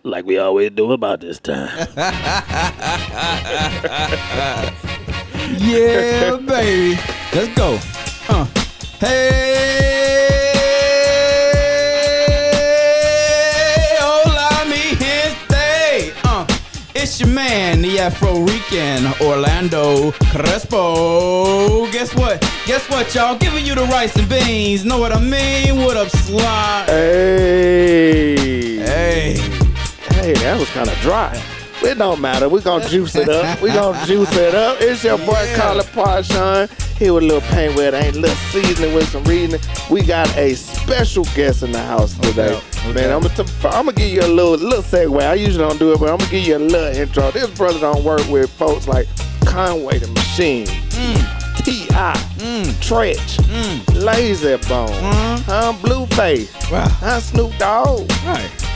Like we always do about this time. Yeah, baby. Let's go. Hey, hola mi gente. It's your man, the Afro-Rican, Orlando Crespo. Guess what? Guess what, y'all? Giving you the rice and beans. Know what I mean? What up, Slime? Hey. Hey. Hey, that was kind of dry. It don't matter. We're going to juice it up. It's your boy, Carla Parshon. Here with a little paint with it. Ain't a little seasoning with some reasoning. We got a special guest in the house today. Man, I'm gonna give you a little segue. I usually don't do it, but I'm going to give you a little intro. This brother don't work with folks like Conway the Machine, T.I., Tretch, Lazy Bone, Blueface, Snoop Dogg,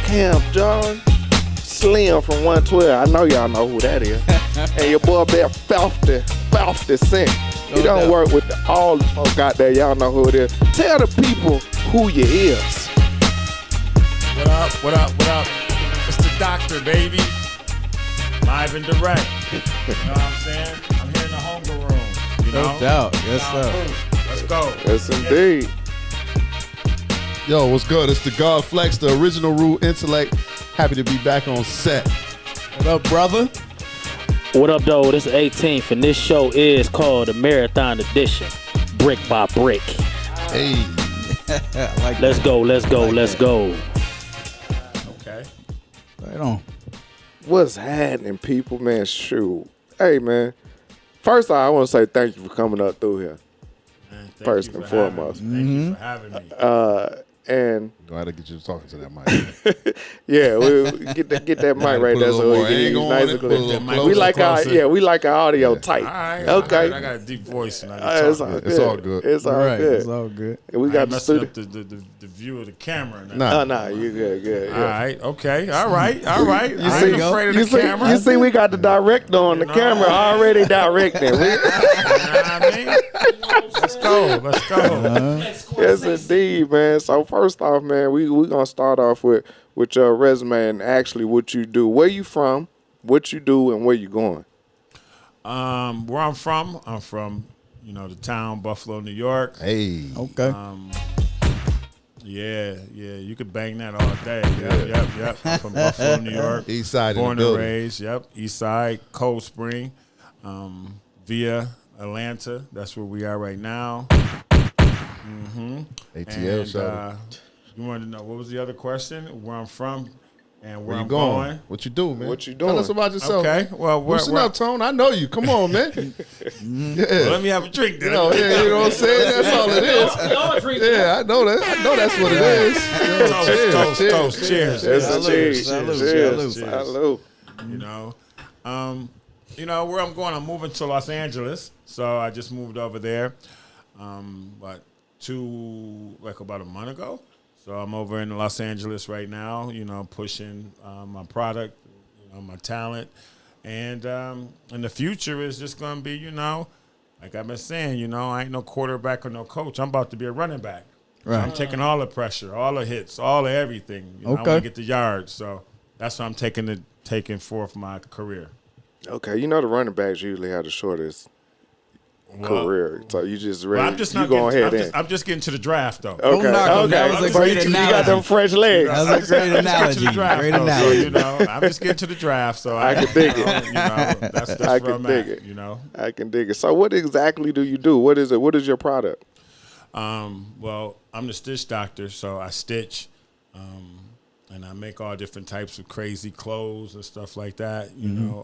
Cam John, Slim from 112. I know y'all know who that is. And your boy Bear 50 Cent. He don't work with all the folk out there. Y'all know who it is. Tell the people who you is. What up? It's the doctor, baby. Live and direct. You know what I'm saying? I'm here in the hunger room. You know? No doubt. Yes, sir. Let's go. Yes, indeed. Yo, what's good? It's the God Flex, the original Root Intellect. Happy to be back on set. What up, brother? What up, though? This is 18th, and this show is called the Marathon Edition, Brick by Brick. Hey. Let's go. Okay. Right on. What's happening, people, man? Shoot. Hey, man. First of all, I want to say thank you for coming up through here. Man, First and foremost. Thank you for having me. And Glad to get you talking to that mic. yeah, we get that mic right there so we can hear you nice and clear. We like our audio tight. All right. Okay. I got a deep voice and It's all good. It's all good. It's all Right. good. It's all good. And we got the messing studio. up the view of the camera. Nah. No, you good. All Yeah. right. Okay. All right. I ain't see- afraid of You the camera. you see, we got the director on the camera already directing. You know what I mean? Let's go. Yes, indeed, man. So first off, man, we gonna start off with your resume and actually what you do. Where you from? What you do and where you going? Where I'm from the town Buffalo, New York. Hey. Okay. Yeah, you could bang that all day. Yep. I'm from Buffalo, New York. East side in Born the and building. raised. Yep. East side, Cold Spring, via Atlanta. That's where we are right now. ATL show. You wanted to know what was the other question? Where I'm from and where Where you I'm going? What you do, man? What you doing? Tell us about yourself. Okay. Well, Loosen up, Tone. I know you. Come on, man. Yeah. well, let me have a drink then. You know what I'm saying? That's all it is. Yeah, I know that. I know that's what it is. Toast. Cheers. Yes, Salute. Salute. You know where I'm going. I'm moving to Los Angeles, so I just moved over there, about a month ago. So I'm over in Los Angeles right now. Pushing my product, my talent, and in the future is just going to be, like I've been saying, I ain't no quarterback or no coach. I'm about to be a running back. Right. So I'm taking all the pressure, all the hits, all of everything. I want to get the yards. So that's what I'm taking forth my career. Okay, the running backs usually have the shortest career, so you just ready. Well, I'm just you not go getting, ahead I'm, in. just, I'm just getting to the draft though. Don't knock 'em. Okay. That was a So great you got analogy. them fresh legs. That was a great analogy. Great So, analogy. I'm just getting to the draft. So I can dig it. That's I where can I'm dig at. it. I can dig it. So what exactly do you do? What is it? What is your product? Well, I'm the stitch doctor, so I stitch, and I make all different types of crazy clothes and stuff like that,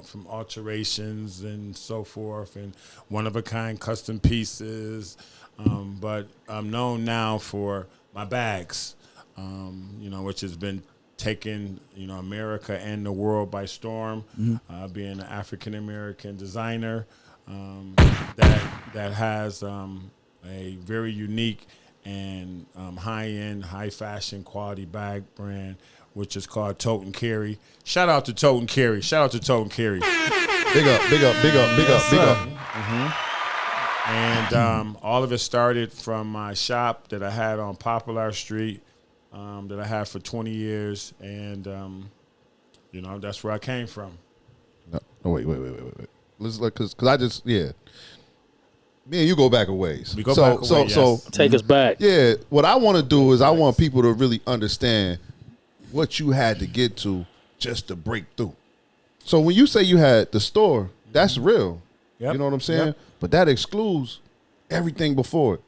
from alterations and so forth, and one-of-a-kind custom pieces. But I'm known now for my bags, which has been taking, America and the world by storm, being an African-American designer that has a very unique and high-end, high-fashion quality bag brand, which is called Tote&Carry. Shout out to Tote&Carry. Big up. And all of it started from my shop that I had on Poplar Street that I had for 20 years. And You know, that's where I came from. No, wait. Let's look, cause I just me and you go back a ways. We go back a ways. So Take us back. yeah, what I want to do is I want people to really understand what you had to get to just to break through. So when you say you had the store, that's real. Yep. You know what I'm saying? Yep. But that excludes everything before it.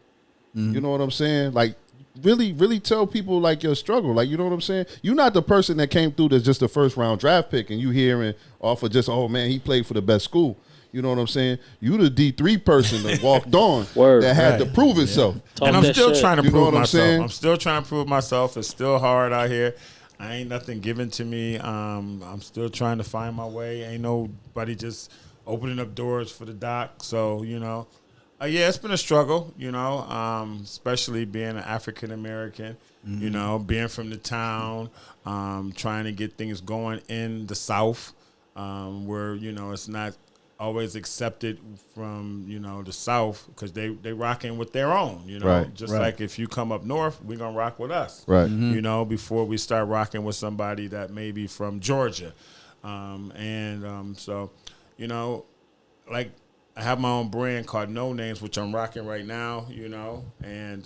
You know what I'm saying? Like, really tell people like your struggle. Like, you know what I'm saying? You're not the person that came through that's just a first round draft pick and you hearing off of just, oh man, he played for the best school. You know what I'm saying? You the D3 person that walked on that had to prove itself. And I'm still trying to prove myself. I'm still trying to prove myself. It's still hard out here. I ain't nothing given to me. I'm still trying to find my way. Ain't nobody just opening up doors for the doc. So, you know, yeah, it's been a struggle, you know, especially being an African-American, you know, being from the town, trying to get things going in the South where, you know, it's not always accepted from, you know, the South because they rocking with their own, you know. Right. Just like if you come up north, we're going to rock with us. Right. You know, before we start rocking with somebody that may be from Georgia. So, you know, like I have my own brand called No Names, which I'm rocking right now, you know, and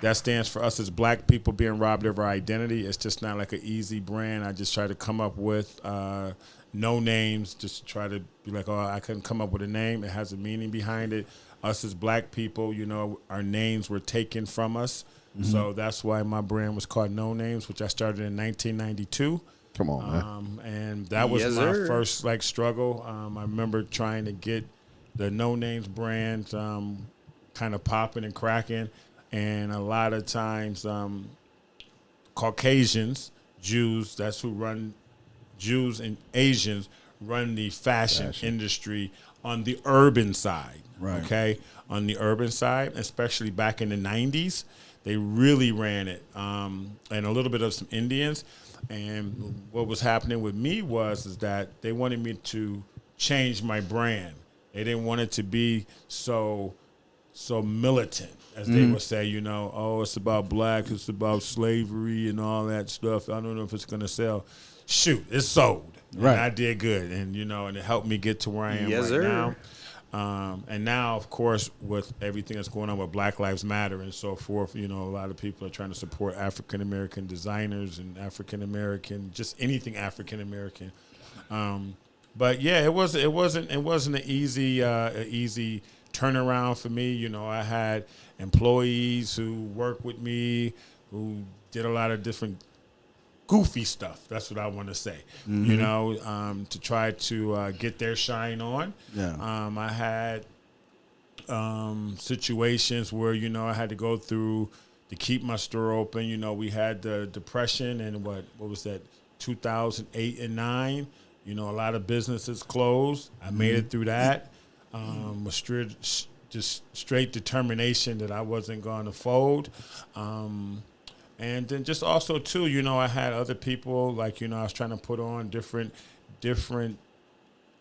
that stands for us as black people being robbed of our identity. It's just not like an easy brand. I just try to come up with no names, just try to be like, oh, I couldn't come up with a name. It has a meaning behind it. Us as black people, you know, our names were taken from us. So that's why my brand was called No Names, which I started in 1992. Come on, man. And that was my first, like, struggle. I remember trying to get the No Names brand kind of popping and cracking. And a lot of times Caucasians, Jews, that's who run Jews and Asians run the fashion industry on the urban side, okay? On the urban side, especially back in the 90s, they really ran it, and a little bit of some Indians. And what was happening with me is that they wanted me to change my brand. They didn't want it to be so militant, as they would say, you know, oh, it's about black, it's about slavery and all that stuff. I don't know if it's going to sell. Shoot, it's sold. Right. And I did good. And, you know, and it helped me get to where I am now. And now, of course, with everything that's going on with Black Lives Matter and so forth, you know, a lot of people are trying to support African-American designers and African-American, just anything African-American. But, yeah, it wasn't an easy turnaround for me. You know, I had employees who worked with me who did a lot of different goofy stuff. That's what I want to say, you know, to try to get their shine on. Yeah. I had situations where, you know, I had to go through to keep my store open. You know, we had the Depression and what was that, 2008 and 9. You know, a lot of businesses closed. I made it through that. With straight determination that I wasn't going to fold. And then just also, too, you know, I had other people, like, you know, I was trying to put on different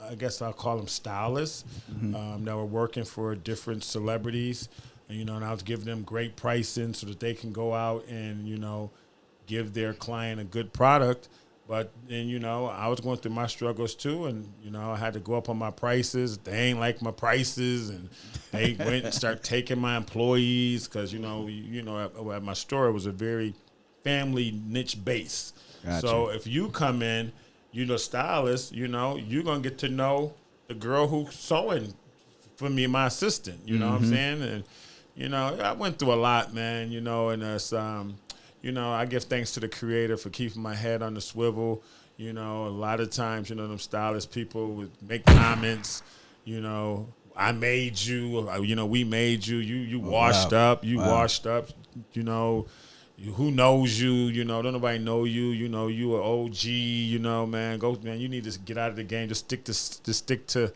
I guess I'll call them stylists, that were working for different celebrities. And, you know, and I was giving them great pricing so that they can go out and, you know, give their client a good product. But then, you know, I was going through my struggles, too, and, you know, I had to go up on my prices. They ain't like my prices, and they went and start taking my employees because, you know, at my store, it was a very family niche base. Gotcha. So if you come in, you know, stylist, you know, you're going to get to know the girl who's sewing for me, my assistant, you know what I'm saying? And, you know, I went through a lot, man, you know, and it's, you know, I give thanks to the Creator for keeping my head on the swivel. You know, a lot of times, you know, them stylist people would make comments, you know, I made you, you know, we made you, you washed up, washed up, you know, who knows you, you know, don't nobody know you, you know, you an OG, you know, man, you need to get out of the game, just stick to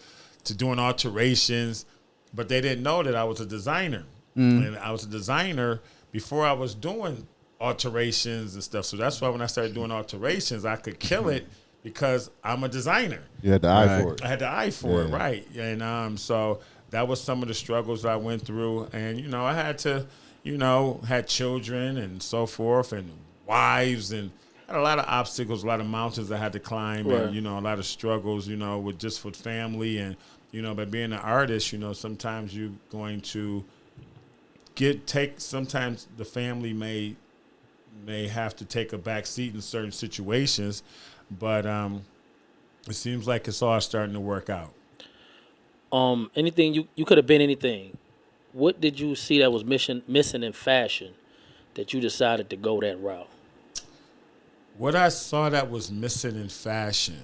doing alterations. But they didn't know that I was a designer. And I was a designer before I was doing alterations and stuff. So that's why when I started doing alterations, I could kill it because I'm a designer. You had the eye for it. I had the eye for it, right. And so that was some of the struggles I went through. And, you know, I had to, you know, had children and so forth and wives and had a lot of obstacles, a lot of mountains I had to climb, Right. and a lot of struggles, with family, and but being an artist, sometimes you're going to sometimes the family may have to take a back seat in certain situations, but it seems like it's all starting to work out. Anything you could have been anything. What did you see that was missing in fashion that you decided to go that route? What I saw that was missing in fashion,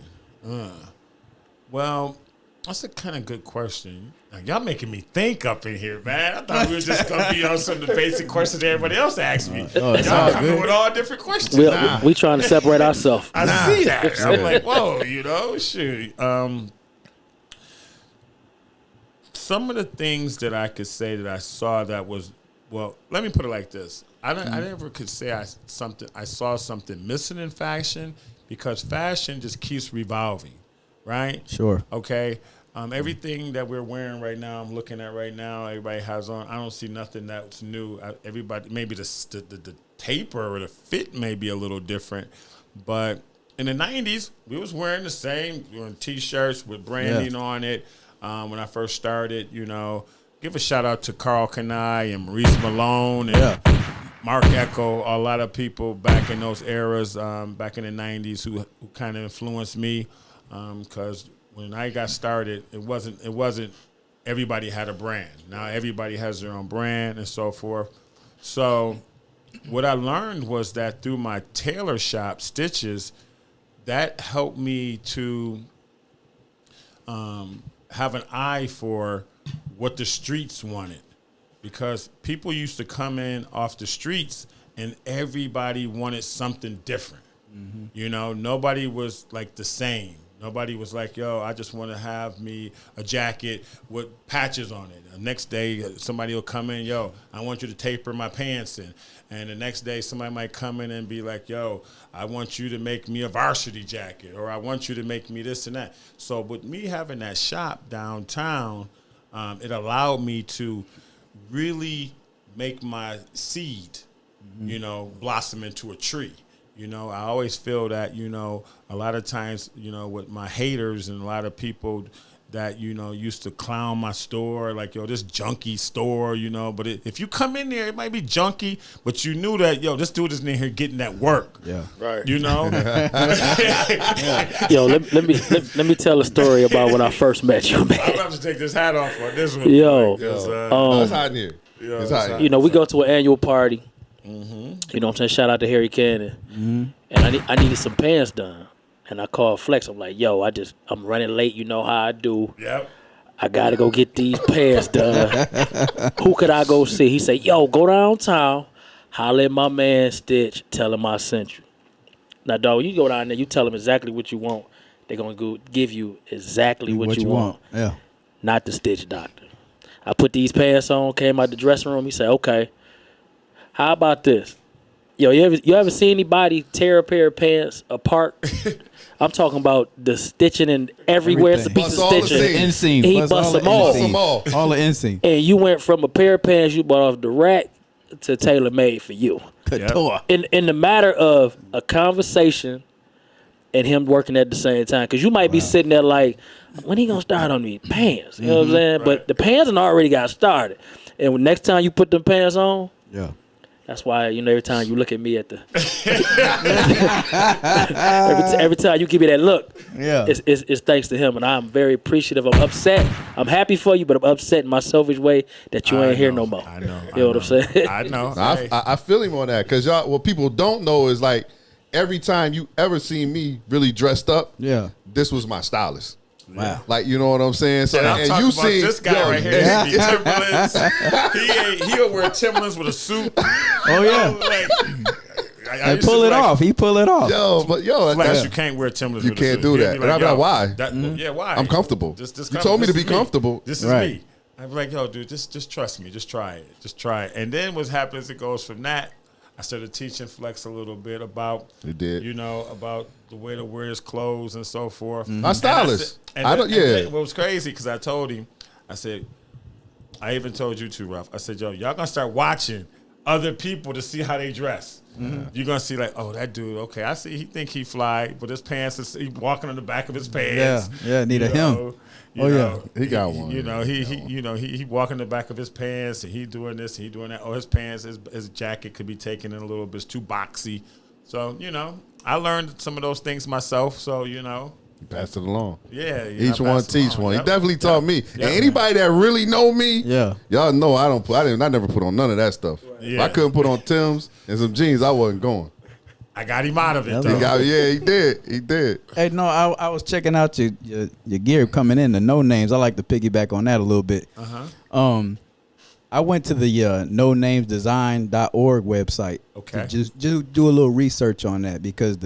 well, that's a kind of good question. Now, y'all making me think up in here, man. I thought we were just gonna be on some of the basic questions everybody else asked me. Y'all coming with all different questions. We trying to separate ourselves. I see that. I'm like, whoa, shoot. Some of the things that I could say that I saw that was, well, let me put it like this. I never could say I saw something missing in fashion, because fashion just keeps revolving, right? Sure. Okay. Everything that we're wearing right now, I'm looking at right now, everybody has on. I don't see nothing that's new. Everybody, maybe the taper or the fit may be a little different, but in the 90s, we was wearing the same, wearing T-shirts with branding on it. When I first started, give a shout out to Carl Kanai and Maurice Malone and Mark Echo, a lot of people back in those eras, back in the 90s who kind of influenced me, because when I got started, it wasn't everybody had a brand. Now everybody has their own brand and so forth. So what I learned was that through my tailor shop stitches, that helped me to have an eye for what the streets wanted, because people used to come in off the streets and everybody wanted something different. Nobody was like the same. Nobody was like, yo, I just want to have me a jacket with patches on it. The next day, somebody will come in, yo, I want you to taper my pants in. And the next day, somebody might come in and be like, yo, I want you to make me a varsity jacket, or I want you to make me this and that. So with me having that shop downtown, it allowed me to really make my seed, blossom into a tree. I always feel that, a lot of times, with my haters and a lot of people that, used to clown my store, like, yo, this junky store, but if you come in there, it might be junky, but you knew that, yo, this dude is in here getting that work. Yeah. Right. Yo, let me tell a story about when I first met you, man. I'm about to take this hat off on this one. Yo, It's hot in here. It's hot. we go to an annual party. You know what I'm saying? Shout out to Harry Cannon. And I needed some pants done. And I called Flex. I'm like, yo, I'm running late. You know how I do. Yep. I got to go get these pants done. Who could I go see? He said, yo, go downtown. Holler at my man Stitch. Tell him I sent you. Now, dog, you go down there. You tell them exactly what you want. They're going to give you exactly what you want. Yeah. Not the Stitch doctor. I put these pants on, came out the dressing room. He said, okay. How about this? Yo, you ever see anybody tear a pair of pants apart? I'm talking about the stitching and everywhere. It's a piece of stitching. Inseam. He bust them all. All the inseam. And you went from a pair of pants you bought off the rack to tailor made for you. Couture. In the matter of a conversation and him working at the same time, because you might be sitting there like, when he gonna start on me pants? You know what I'm saying? Right. But the pants already got started. And when next time you put them pants on, that's why, every time you look at me at the every time you give me that look, it's thanks to him, and I'm very appreciative. I'm upset. I'm happy for you, but I'm upset in my selfish way that you ain't here no more. I know. You know what I'm saying? I know. I feel him on that, because y'all, what people don't know is, like, every time you ever seen me really dressed up, this was my stylist. Wow. Like, you know what I'm saying? So, and you about see this guy right here, he Timberlands. He'll wear Timberlands with a suit. Oh yeah. I pull it off. He pull it off. Flash, you can't wear Timberlands. You with a suit. can't do that. Like, and I'm like, why? Yeah, why? I'm comfortable. You told me to be comfortable. This is me. I'm like, yo, dude, just trust me. Just try it. Just try it. And then what happens? It goes from that. I started teaching Flex a little bit about, about the way to wear his clothes and so forth. My stylist. What was crazy, because I told him, I said, I even told you too, Ruff. I said, yo, y'all gonna start watching other people to see how they dress. You're gonna see like, oh, that dude. Okay, I see. He think he fly, but his pants is he walking on the back of his pants. Yeah, need a him. He got one. He walking the back of his pants, and he doing this, he doing that. Oh, his pants, his jacket could be taken in a little bit. It's too boxy. So I learned some of those things myself. So Pass it along. Yeah, Each one teach one. Yep. He definitely taught me. Yep. And anybody that really know me, Yeah. y'all know I never put on none of that stuff. Yeah. If I couldn't put on Tim's and some jeans, I wasn't going. I got him out of it. He Though. He did. Hey, no, I was checking out your gear coming in, the no names. I like to piggyback on that a little bit. I went to the nonamesdesign.org website. Okay. To just do a little research on that because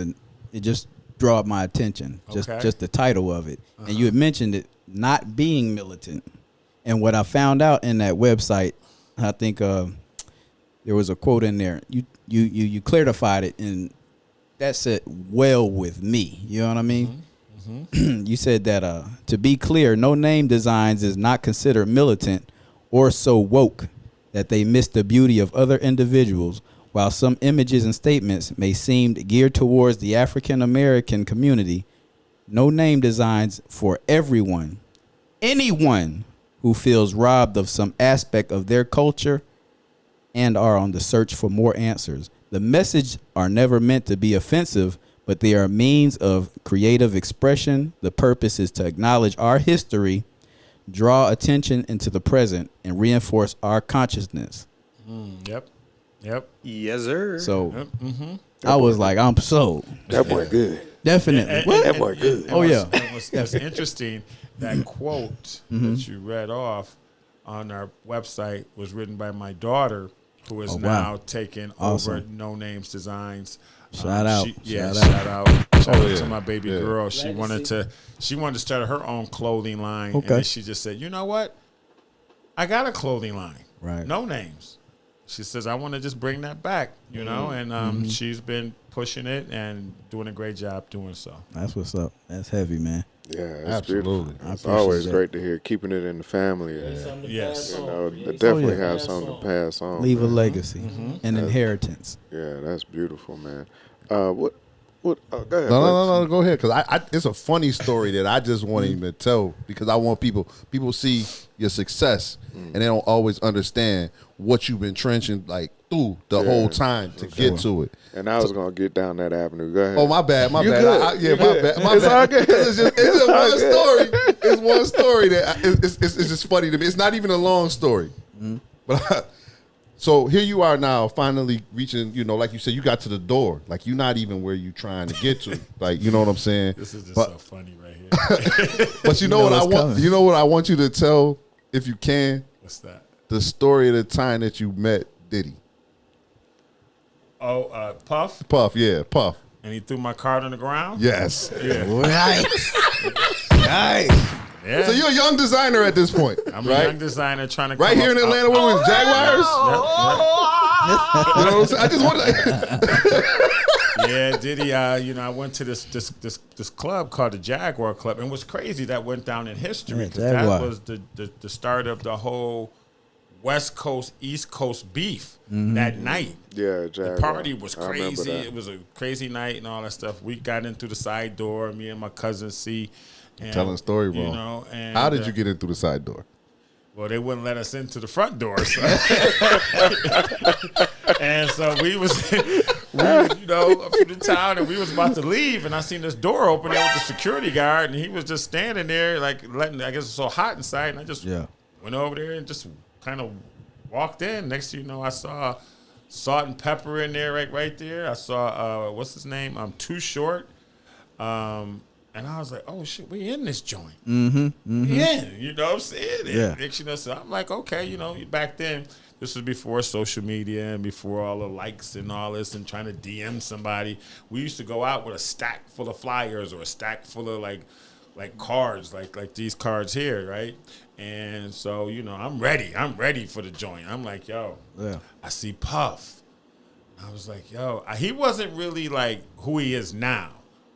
it just drew my attention. Just the title of it. And you had mentioned it not being militant. And what I found out in that website, I think there was a quote in there. You clarified it, and that said well with me. You know what I mean? You said that to be clear, No Name Designs is not considered militant or so woke that they miss the beauty of other individuals. While some images and statements may seem geared towards the African American community, No Name Designs for everyone, anyone who feels robbed of some aspect of their culture and are on the search for more answers. The message are never meant to be offensive, but they are means of creative expression. The purpose is to acknowledge our history, draw attention into the present, and reinforce our consciousness. Yep. Yes, sir. So I was like, I'm sold. That boy good. Definitely. That boy good. Oh, yeah. It's interesting. That quote that you read off on our website was written by my daughter, who is now taking over No Names Designs. Shout out. Shout out to my baby girl. She wanted to start her own clothing line. And then she just said, you know what? I got a clothing line. Right. No Names. She says, I want to just bring that back, and she's been pushing it and doing a great job doing so. That's what's up. That's heavy, man. Yeah, that's Absolutely. beautiful. It's always great to hear keeping it in the family. Yes. Definitely have something to pass on. Leave a legacy, an inheritance. Yeah, that's beautiful, man. What? Go ahead. No, go ahead. Because it's a funny story that I just want him to tell because I want people see your success and they don't always understand what you've been trenching through the whole time to get to it. And I was gonna get down that avenue. Go ahead. Oh, my bad. You good. My It's bad. all good. It's just one story. It's one story that it's just funny to me. It's not even a long story. But so here you are now, finally reaching. Like you said, you got to the door. Like you're not even where you're trying to get to. You know what I'm saying? This is just so funny right here. But you know what I want. coming. You know what I want you to tell, if you can. What's that? The story of the time that you met Diddy. Oh, Puff? Puff, yeah, Puff. And he threw my card on the ground? Yes. Yeah. Nice. Nice. Yeah. So you're a young designer at this point, I'm right? a young designer trying to Right come here in up- Atlanta, what was it, Jaguars? You know what I'm saying? I just want to. Yeah, Diddy. I went to this club called the Jaguar Club, and it was crazy that went down in history because Jaguar. that was the start of the whole West Coast East Coast beef that night. Yeah, Jaguar. The party was I remember crazy. that. It was a crazy night and all that stuff. We got in through the side door, me and my cousin C. And, Telling the story wrong. You know, and How did you get in through the side door? Well, they wouldn't let us into the front door. So. And so we was up through the town, and we was about to leave, and I seen this door open there with the security guard, and he was just standing there, I guess it was so hot inside, and I just went over there and just kind of walked in. Next thing you know, I saw Salt and Pepper in there right there. I saw, what's his name? Too Short. And I was like, oh, shit, we in this joint. We in, you know what I'm saying? Yeah. And, so I'm like, okay, back then, this was before social media and before all the likes and all this and trying to DM somebody. We used to go out with a stack full of flyers or a stack full of, like cards, like these cards here, right? And so, I'm ready. I'm ready for the joint. I'm like, yo, I see Puff. I was like, yo, he wasn't really like who he is now.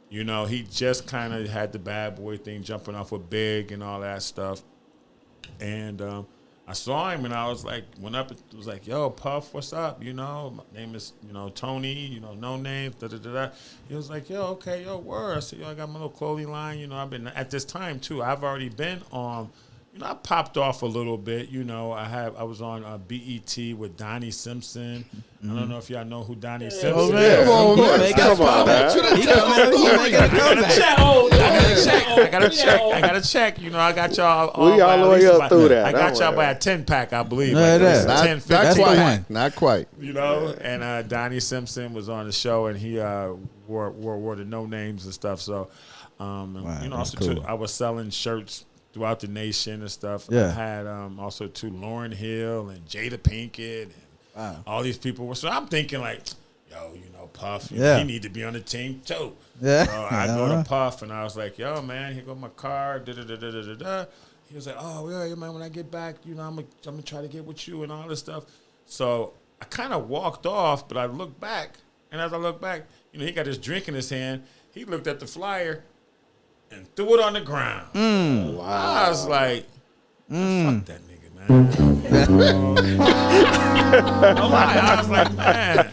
He just kind of had the bad boy thing, jumping off with Big and all that stuff. And I saw him and I was like, went up and was like, yo, Puff, what's up? You know, my name is, you know, Tony, you know, no name, da-da-da-da. He was like, yo, okay, yo, word. I said, yo, I got my little clothing line. You know, I've been, at this time, too, I've already been on, you know, I popped off a little bit. You know, I was on BET with Donnie Simpson. I don't know if y'all know who Donnie Simpson is. Come on, man. Come on, man. I gotta check. You know, I got y'all. We all the way up through that. I got Don't y'all worry. by a 10-pack, I believe. No, Like, it is. 10, 15. That's the one. Not quite. You know, and Donnie Simpson was on the show, and he wore the no names and stuff. So, you know, that's also cool. too, I was selling shirts throughout the nation and stuff. Yeah. I had also too Lauryn Hill and Jada Pinkett and all these people. So I'm thinking like, yo, you know, Puff, Yeah. he need to be on the team too. Yeah. So I go to Puff and I was like, yo, man, here go my card. Da, da, da, da, da, da, da. He was like, oh, yeah, man, when I get back, you know, I'm gonna try to get with you and all this stuff. So I kind of walked off, but I looked back, and as I looked back, you know, he got his drink in his hand. He looked at the flyer and threw it on the ground. Wow. I was like, fuck that nigga, man. No lie, I was like, man.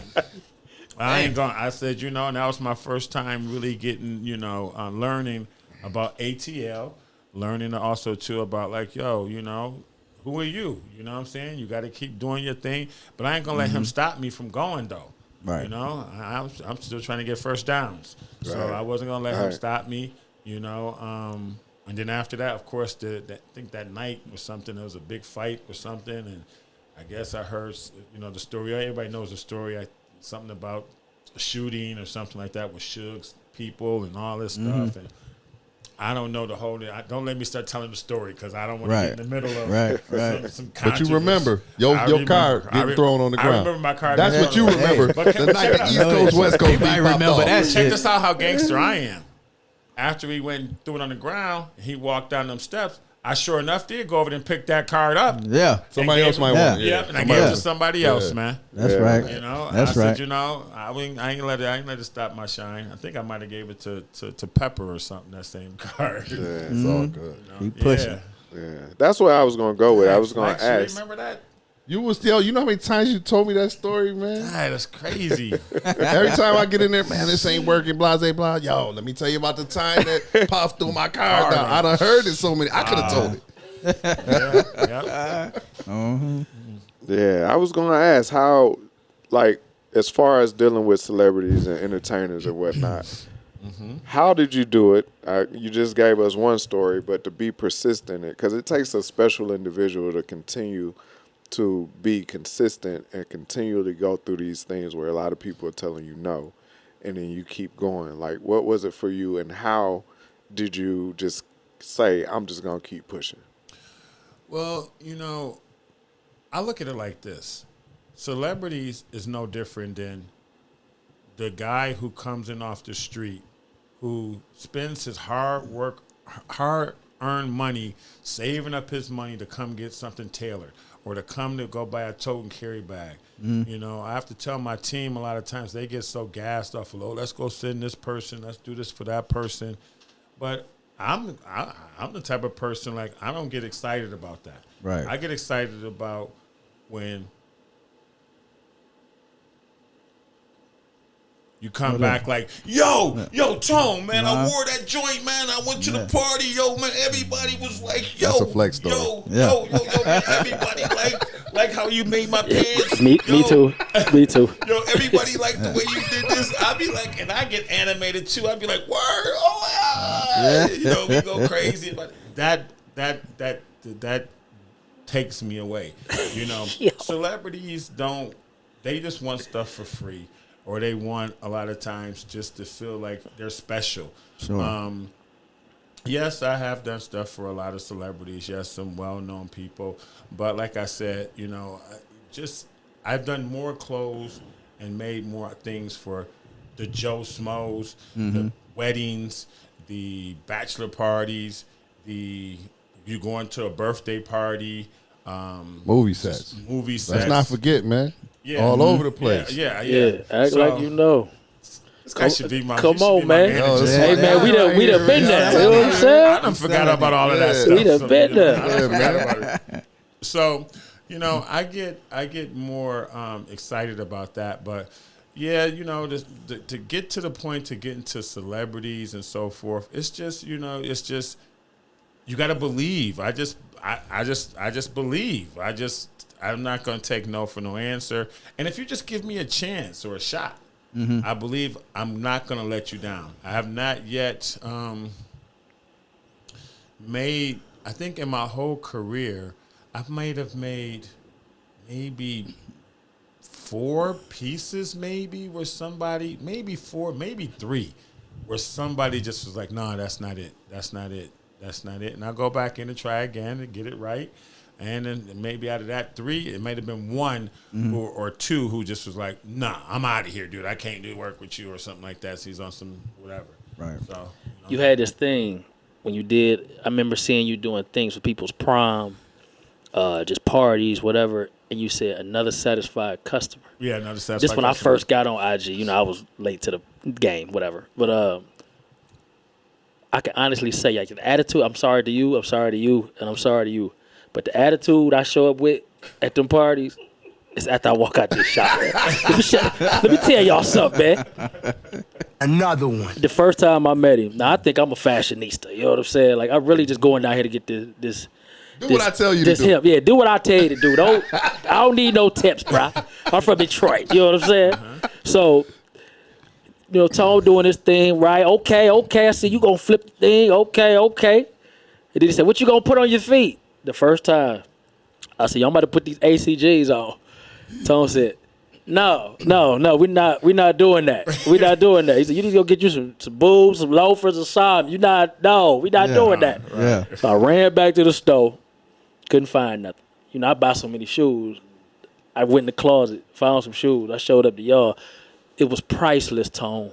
I ain't going. I said, you know, and that was my first time really getting, you know, learning about ATL, learning also too about like, yo, you know, who are you? You know what I'm saying? You got to keep doing your thing, but I ain't gonna let him stop me from going though. Right. You know, I'm still trying to get first downs, so I wasn't gonna let him stop me. You know, and then after that, of course, I think that night was something. There was a big fight or something, and I guess I heard, you know, the story. Everybody knows the story. Something about a shooting or something like that with Suge's people and all this stuff. And I don't know the whole. Don't let me start telling the story because I don't want to get in the middle of some But you remember your card getting thrown on the ground. I remember my card. That's what you remember. The night the East Coast, West Coast beat remember popped that off. Check this out how gangster I am. After he went and threw it on the ground, he walked down them steps. I sure enough did go over there and pick that card up. Yeah. Somebody else might want it. Yeah, and I gave it to somebody else, man. That's right. You know, That's I said, right. you know, I ain't let it stop my shine. I think I might have gave it to Pepper or something. That same card. Yeah. It's all good. Keep pushing. Yeah. That's what I was gonna go with. I was gonna Actually, ask. remember that? You was still, you know how many times you told me that story, man? God, that's crazy. Every time I get in there, man, this ain't working, blah, blah, blah. Yo, let me tell you about the time that Puff threw my card down. I done heard it so many. I could have told it. Yeah, I was gonna ask how, like, as far as dealing with celebrities and entertainers and whatnot, how did you do it? You just gave us one story, but to be persistent in it, because it takes a special individual to continue to be consistent and continually go through these things where a lot of people are telling you no, and then you keep going. Like, what was it for you, and how did you just say, I'm just gonna keep pushing? Well, you know, I look at it like this. Celebrities is no different than the guy who comes in off the street, who spends his hard-earned money, saving up his money to come get something tailored or to come to go buy a Tote&Carry bag. You know, I have to tell my team a lot of times they get so gassed off of, oh, let's go send this person, let's do this for that person. But I'm the type of person, like, I don't get excited about that. Right. I get excited about when you come back like, yo, Tone, man, I wore that joint, man. I went to the party, yo, man. Everybody was like, yo, That's a flex story. yo, man. Everybody like how you made my pants. Me too. Me too. Yo, everybody liked the way you did this. I be like, and I get animated too. I be like, word, oh yeah. You know, we go crazy. But that takes me away. You know, celebrities they just want stuff for free, or they want a lot of times just to feel like they're special. Sure. Yes, I have done stuff for a lot of celebrities. Yes, some well-known people. But like I said, you know, I've done more clothes and made more things for the Joe Smos, the weddings, the bachelor parties, you going to a birthday party. Movie sets. Movie Let's not forget, man. Yeah. All over the place. Yeah. Act like you know. This guy should be my Come should on, be my man. manager. Hey, man, we done been there. You know what I'm I saying? done forgot about all of that Yeah. stuff. We done been there. I done forgot about it. So, you know, I get more excited about that, but yeah, you know, to get to the point to get into celebrities and so forth, it's just, you know, it's just you got to believe. I just believe. I'm not going to take no for no answer. And if you just give me a chance or a shot, I believe I'm not going to let you down. I have not yet made, I think in my whole career, I might have made maybe 4 pieces maybe where somebody, maybe 4, maybe 3, where somebody just was like, no, that's not it. That's not it. That's not it. And I'll go back in and try again and get it right. And then maybe out of that 3, it might have been 1 or 2 who just was like, nah, I'm out of here, dude. I can't do work with you or something like that. So he's on some whatever. Right. So You had this thing when you did. I remember seeing you doing things with people's prom, just parties, whatever. And you said another satisfied customer. yeah, another satisfied Just when I customer. first got on IG, you know, I was late to the game, whatever. But I can honestly say, like, the attitude, I'm sorry to you, and I'm sorry to you. But the attitude I show up with at them parties is after I walk out this shop. Let me tell y'all something, man. Another one. The first time I met him, now I think I'm a fashionista. You know what I'm saying? Like, I'm really just going down here to get this. Do what I tell you to this do. Him. Yeah, do what I tell you to do. I don't need no tips, bro. I'm from Detroit. You know what I'm saying? So, you know, Tone doing this thing, right? Okay. I see you gonna flip the thing. Okay. And then he said, what you gonna put on your feet? The first time, I said, y'all about to put these ACGs on. Tone said, no, we're not doing that. We're not doing that. He said, you need to go get you some boobs, some loafers, or something. We're not doing that. Yeah. So I ran back to the store, couldn't find nothing. You know, I buy so many shoes. I went in the closet, found some shoes. I showed up to y'all. It was priceless, Tone,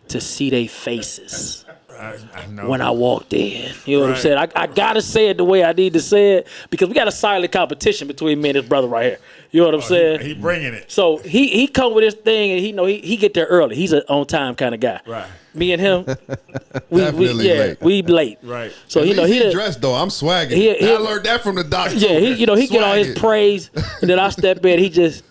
to see their faces. I know. When I walked in. You know what I'm saying? I got to say it the way I need to say it because we got a silent competition between me and his brother right here. You know what I'm saying? He bringing it. So he come with his thing and he get there early. He's an on-time kind of guy. Right. Me and him, we late. late. Right. So, you know, he dressed, though. I'm swagging. I learned that from the doctor. Yeah, he get on his praise and then I step in. He just,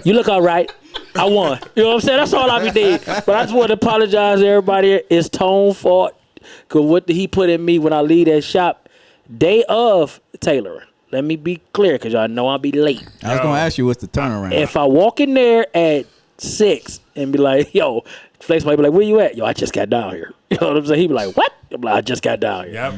you look all right. I won. You know what I'm saying? That's all I be need. But I just want to apologize to everybody. It's Tone's fault. Because what did he put in me when I leave that shop day of tailoring? Let me be clear because y'all know I'll be late. I was going to ask you what's the turnaround. If I walk in there at 6 and be like, yo, Flex might be like, where you at? Yo, I just got down here. You know what I'm saying? He be like, what? I'm like, I just got down here.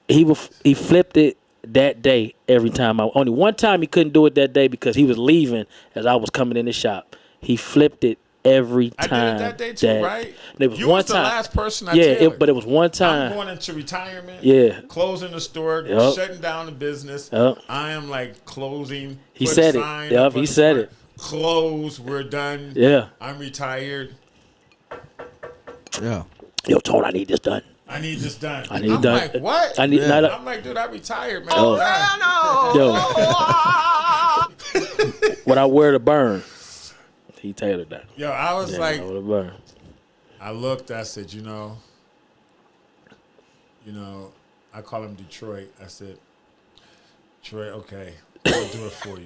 Yep. He flipped it that day every time. Only one time he couldn't do it that day because he was leaving as I was coming in the shop. He flipped it every time. I did it that day too, right? There was you one was the time. last person I tailored. But it was one time. I'm going into retirement. Yeah. Closing the store. Yep. Shutting down the business. Yep. I am like closing. He put said a it. sign Yep, up on he the said front. it. Close. We're done. Yeah. I'm retired. Yeah. Yo, Tone, I need this done. I need this done. I need I'm done. like, what? I need. Yeah. I'm like, dude, I retired, man. Oh. Yo. What I wear to burn. He tailored that. Yo, I was like, I wear to burn. I looked, I said, you know, I call him Detroit. I said, Detroit, okay, I'll do it for you.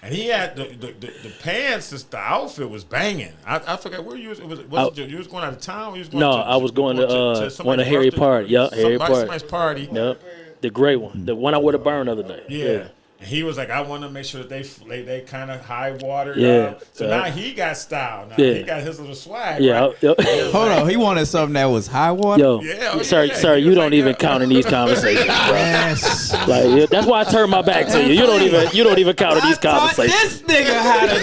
And he had the pants, the outfit was banging. I forgot where you was. You was going out of town? Or you was going I was going to one somebody's of Harry birthday? party. Yep, Harry party. Somebody's party. Yep, the gray one, the one I wore to burn the other day. Yeah. And he was like, I want to make sure that they kind of high watered Yeah. up. So now he got style. Now he got his little swag. Yeah. Right? Yep. Hold on. He wanted something that was high water? Yo, Yeah, sir, he you was don't like, even yeah. count in these conversations, bro. Yes. Like that's why I turn my back to you. You don't even count in these conversations. This nigga how to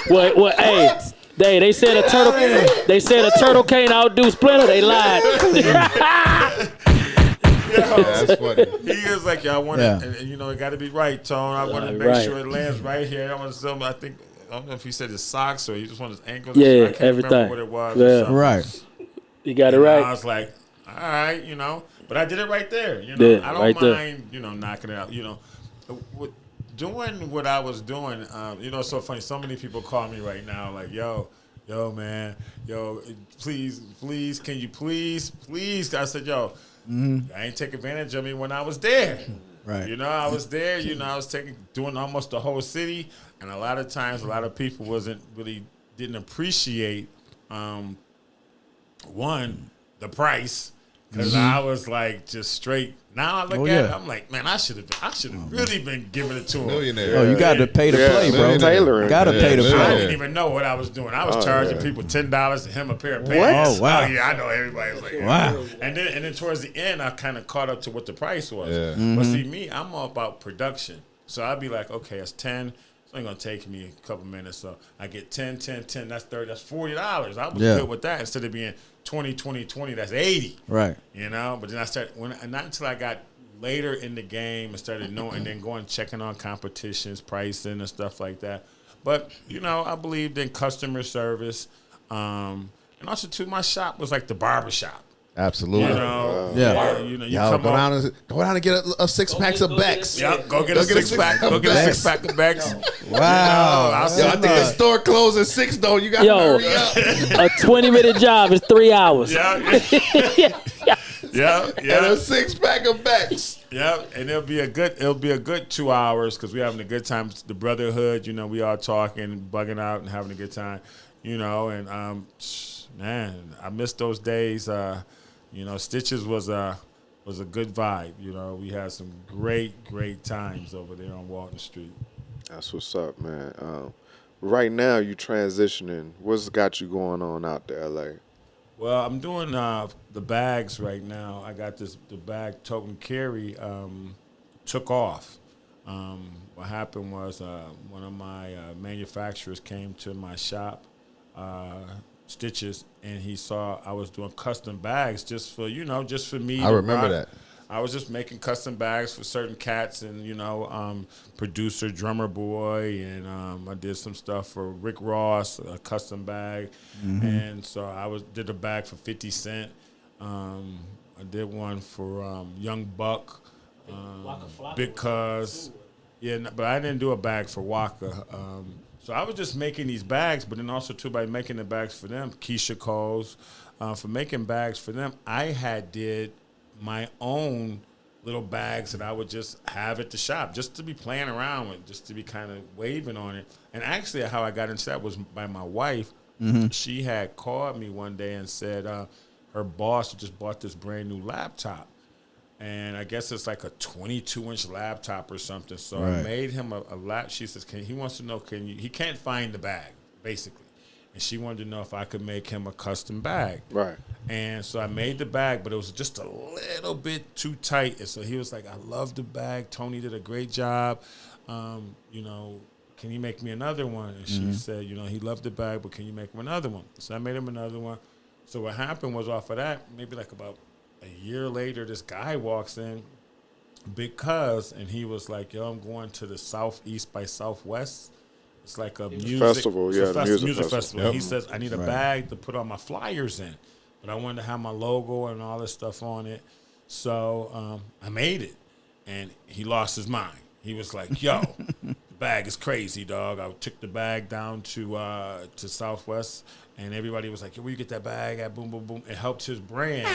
do. Well, hey, they said a turtle. They said a turtle can't outdo Splinter. They lied. That's funny. He was like, I want Yeah. it, and it got to be right, Tone. I want to make right. sure it lands right here. I want to sell. I don't know if he said his socks or he just wanted his ankles. Yeah, I can't everything. remember what it was. Yeah. Or something. Right. You got it And right. I was like, all right, but I did it right there. Yeah, I don't right there. mind, knocking it out. Doing what I was doing. It's so funny. So many people call me right now, like, yo, man, please, can you please? I said, yo. I ain't take advantage of me when I was there. Right. You know, I was there. You know, I was doing almost the whole city, and a lot of times, a lot of people didn't appreciate the price, because I was like just straight. Now I look at it, I'm like, man, I should have really been giving it to him. Millionaire. Oh, you got to pay to play, bro. Tailoring. Got to pay to I play. didn't even know what I was doing. I was charging people $10 to him a pair of pants. Oh, wow. Oh yeah, I know everybody was like, Wow. And then towards the end, I kind of caught up to what the price was. Yeah. But see, me, I'm all about production. So I'd be like, okay, it's 10. It's only gonna take me a couple minutes. So I get 10, 10, 10. That's 30. That's $40. I was good with that. Instead of being 20, 20, 20. That's 80. Right. You know. But then I started not until I got later in the game and started knowing, and then going checking on competitions, pricing, and stuff like that. But you know, I believed in customer service, and also too, my shop was like the barber shop. Absolutely. You know, you Yo, come go down and get a 6 packs of Becks. Yep, go get a six pack. Go get a 6 pack of Becks. Wow. You know, I think the store closes at 6 though. You got to hurry up. A 20-minute job is 3 hours. Yeah. And a 6 pack of Becks. Yeah, and it'll be a good 2 hours because we're having a good time. The brotherhood, you know, we all talking, bugging out, and having a good time, you know. And man, I miss those days. You know, Stitches was a good vibe. You know, we had some great times over there on Walton Street. That's what's up, man. Right now, you transitioning. What's got you going on out there, LA? Well, I'm doing the bags right now. I got the bag Totem Carry took off. What happened was one of my manufacturers came to my shop, Stitches, and he saw I was doing custom bags just for me. I remember that. I was just making custom bags for certain cats, and producer Drummer Boy, and I did some stuff for Rick Ross, a custom bag, and so did a bag for 50 Cent. I did one for Young Buck, because but I didn't do a bag for Waka. So I was just making these bags, but then also too by making the bags for them, Keisha Coles, for making bags for them, I did my own little bags that I would just have at the shop, just to be playing around with, just to be kind of waving on it. And actually how I got into that was by my wife. She had called me one day and said her boss just bought this brand new laptop. And I guess it's like a 22-inch laptop or something. So I made him a lap. She says, he wants to know, he can't find the bag, basically. And she wanted to know if I could make him a custom bag. Right. And so I made the bag, but it was just a little bit too tight. And so he was like, I love the bag. Tony did a great job. Can you make me another one? And she said, he loved the bag, but can you make him another one? So I made him another one. So what happened was off of that, maybe like about a year later, this guy walks in, Big Cuz, and he was like, yo, I'm going to the Southeast by Southwest. It's like a music festival. The music festival. Yep. He says, I need a bag to put all my flyers in. But I wanted to have my logo and all this stuff on it. So I made it. And he lost his mind. He was like, yo, the bag is crazy, dog. I took the bag down to Southwest, and everybody was like, yo, where you get that bag at? Boom, boom, boom. It helped his brand.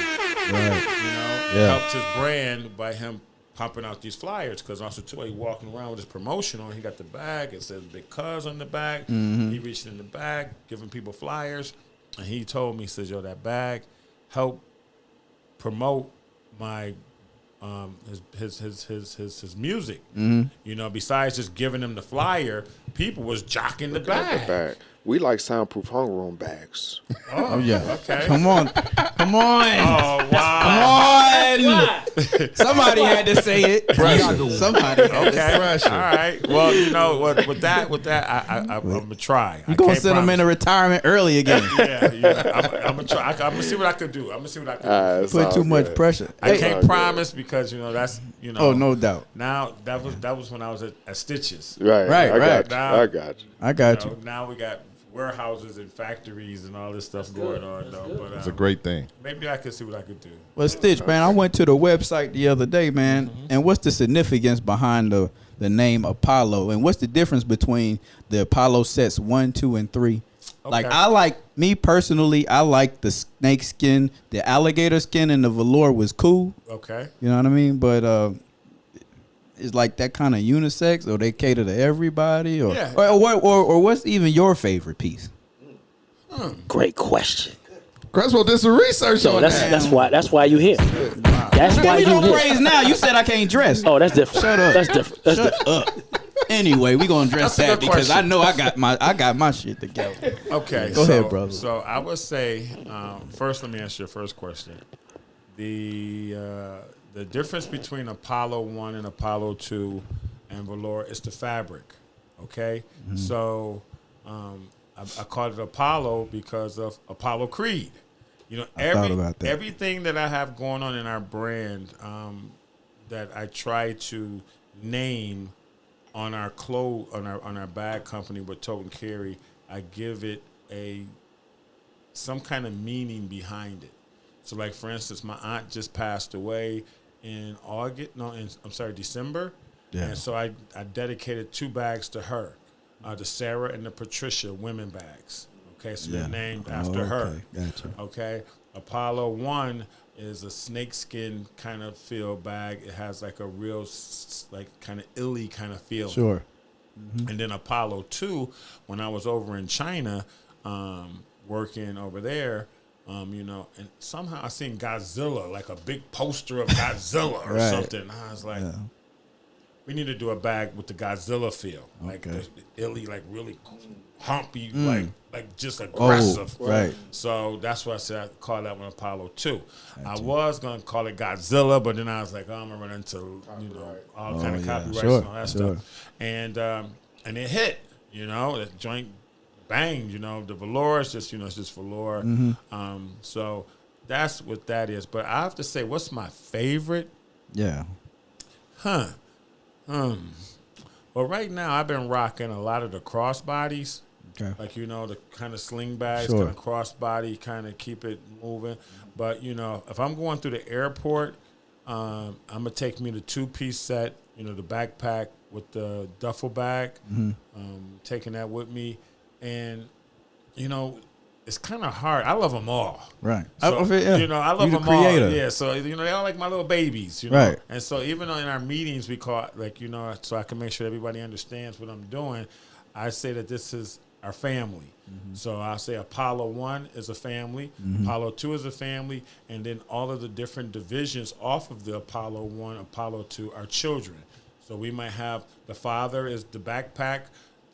It helped his brand by him pumping out these flyers, because also too, he walking around with his promotion on. He got the bag. It says Big Cuz on the back. He reached in the bag, giving people flyers, and he told me, he says, yo, that bag helped promote my his music. Besides just giving him the flyer, people was jocking the bag. We like soundproof homeroom bags. Oh yeah. Okay. Come on. Oh wow. Come on. Somebody had to say it. Somebody. Okay. All right. Well, with that, I'm gonna try. You gonna send him into retirement early again? Yeah. I'm gonna try. I'm gonna see what I could do. Put too much pressure. I can't promise, because that's. Oh, no doubt. Now that was when I was at Stitches. Right. I got you. Now we got warehouses and factories and all this stuff going on, though. But it's a great thing. Maybe I could see what I could do. Well, Stitch, man, I went to the website the other day, man, and what's the significance behind the name Apollo, and what's the difference between the Apollo sets 1, 2, and 3 Like me personally, I like the snake skin, the alligator skin, and the velour was cool. Okay. You know what I mean? But it's like that kind of unisex, or they cater to everybody, or Yeah. or what's even your favorite piece? Great question. Crespo did some research So on that. that's why you here. That's why We you don't here. praise now. You said I can't dress. Oh, that's different. Shut up. That's different. That's Shut different. up. Anyway, we gonna dress That's a that good because question. I know I got my shit together. Okay. Go ahead, brother. So I would say, first, let me answer your first question. The difference between Apollo 1 and Apollo 2 and velour is the fabric. Okay. So I called it Apollo because of Apollo Creed. You know, thought about that. everything that I have going on in our brand that I try to name on our on our bag company with Tote&Carry, I give it some kind of meaning behind it. So, like for instance, my aunt just passed away in December. Yeah. And so I dedicated 2 bags to her, the Sarah and the Patricia women bags. Okay, so they're named after her. Gotcha. Okay, Apollo 1 is a snakeskin kind of feel bag. It has like a real like kind of illy kind of feel. Sure. And then Apollo 2, when I was over in China, working over there, you know, and somehow I seen Godzilla, like a big poster of Godzilla or Right. something. I was like, we need to do a bag with the Godzilla feel, like the illy, like really humpy, like just aggressive. Right. So that's why I said I call that one Apollo 2. I was gonna call it Godzilla, but then I was like, I'm gonna run into all kind of copyrights and all that stuff. And it hit, you know, the joint banged, you know, the velour is just, you know, it's just velour. So that's what that is. But I have to say, what's my favorite? Yeah. Well, right now I've been rocking a lot of the crossbodies. Okay. Like, you know, the kind of sling bags, Sure. kind of crossbody, kind of keep it moving. But, you know, if I'm going through the airport, I'm going to take me the 2-piece set, you know, the backpack with the duffel bag, taking that with me. And, you know, it's kind of hard. I love them all. Right. So, you know, I love You the them all. creator. Yeah, so, you know, they all like my little babies, you know. Right. And so even though in our meetings we call it, like, you know, so I can make sure everybody understands what I'm doing, I say that this is our family. So I'll say Apollo 1 is a family, Apollo 2 is a family, and then all of the different divisions off of the Apollo 1, Apollo 2 are children. So we might have the father is the backpack,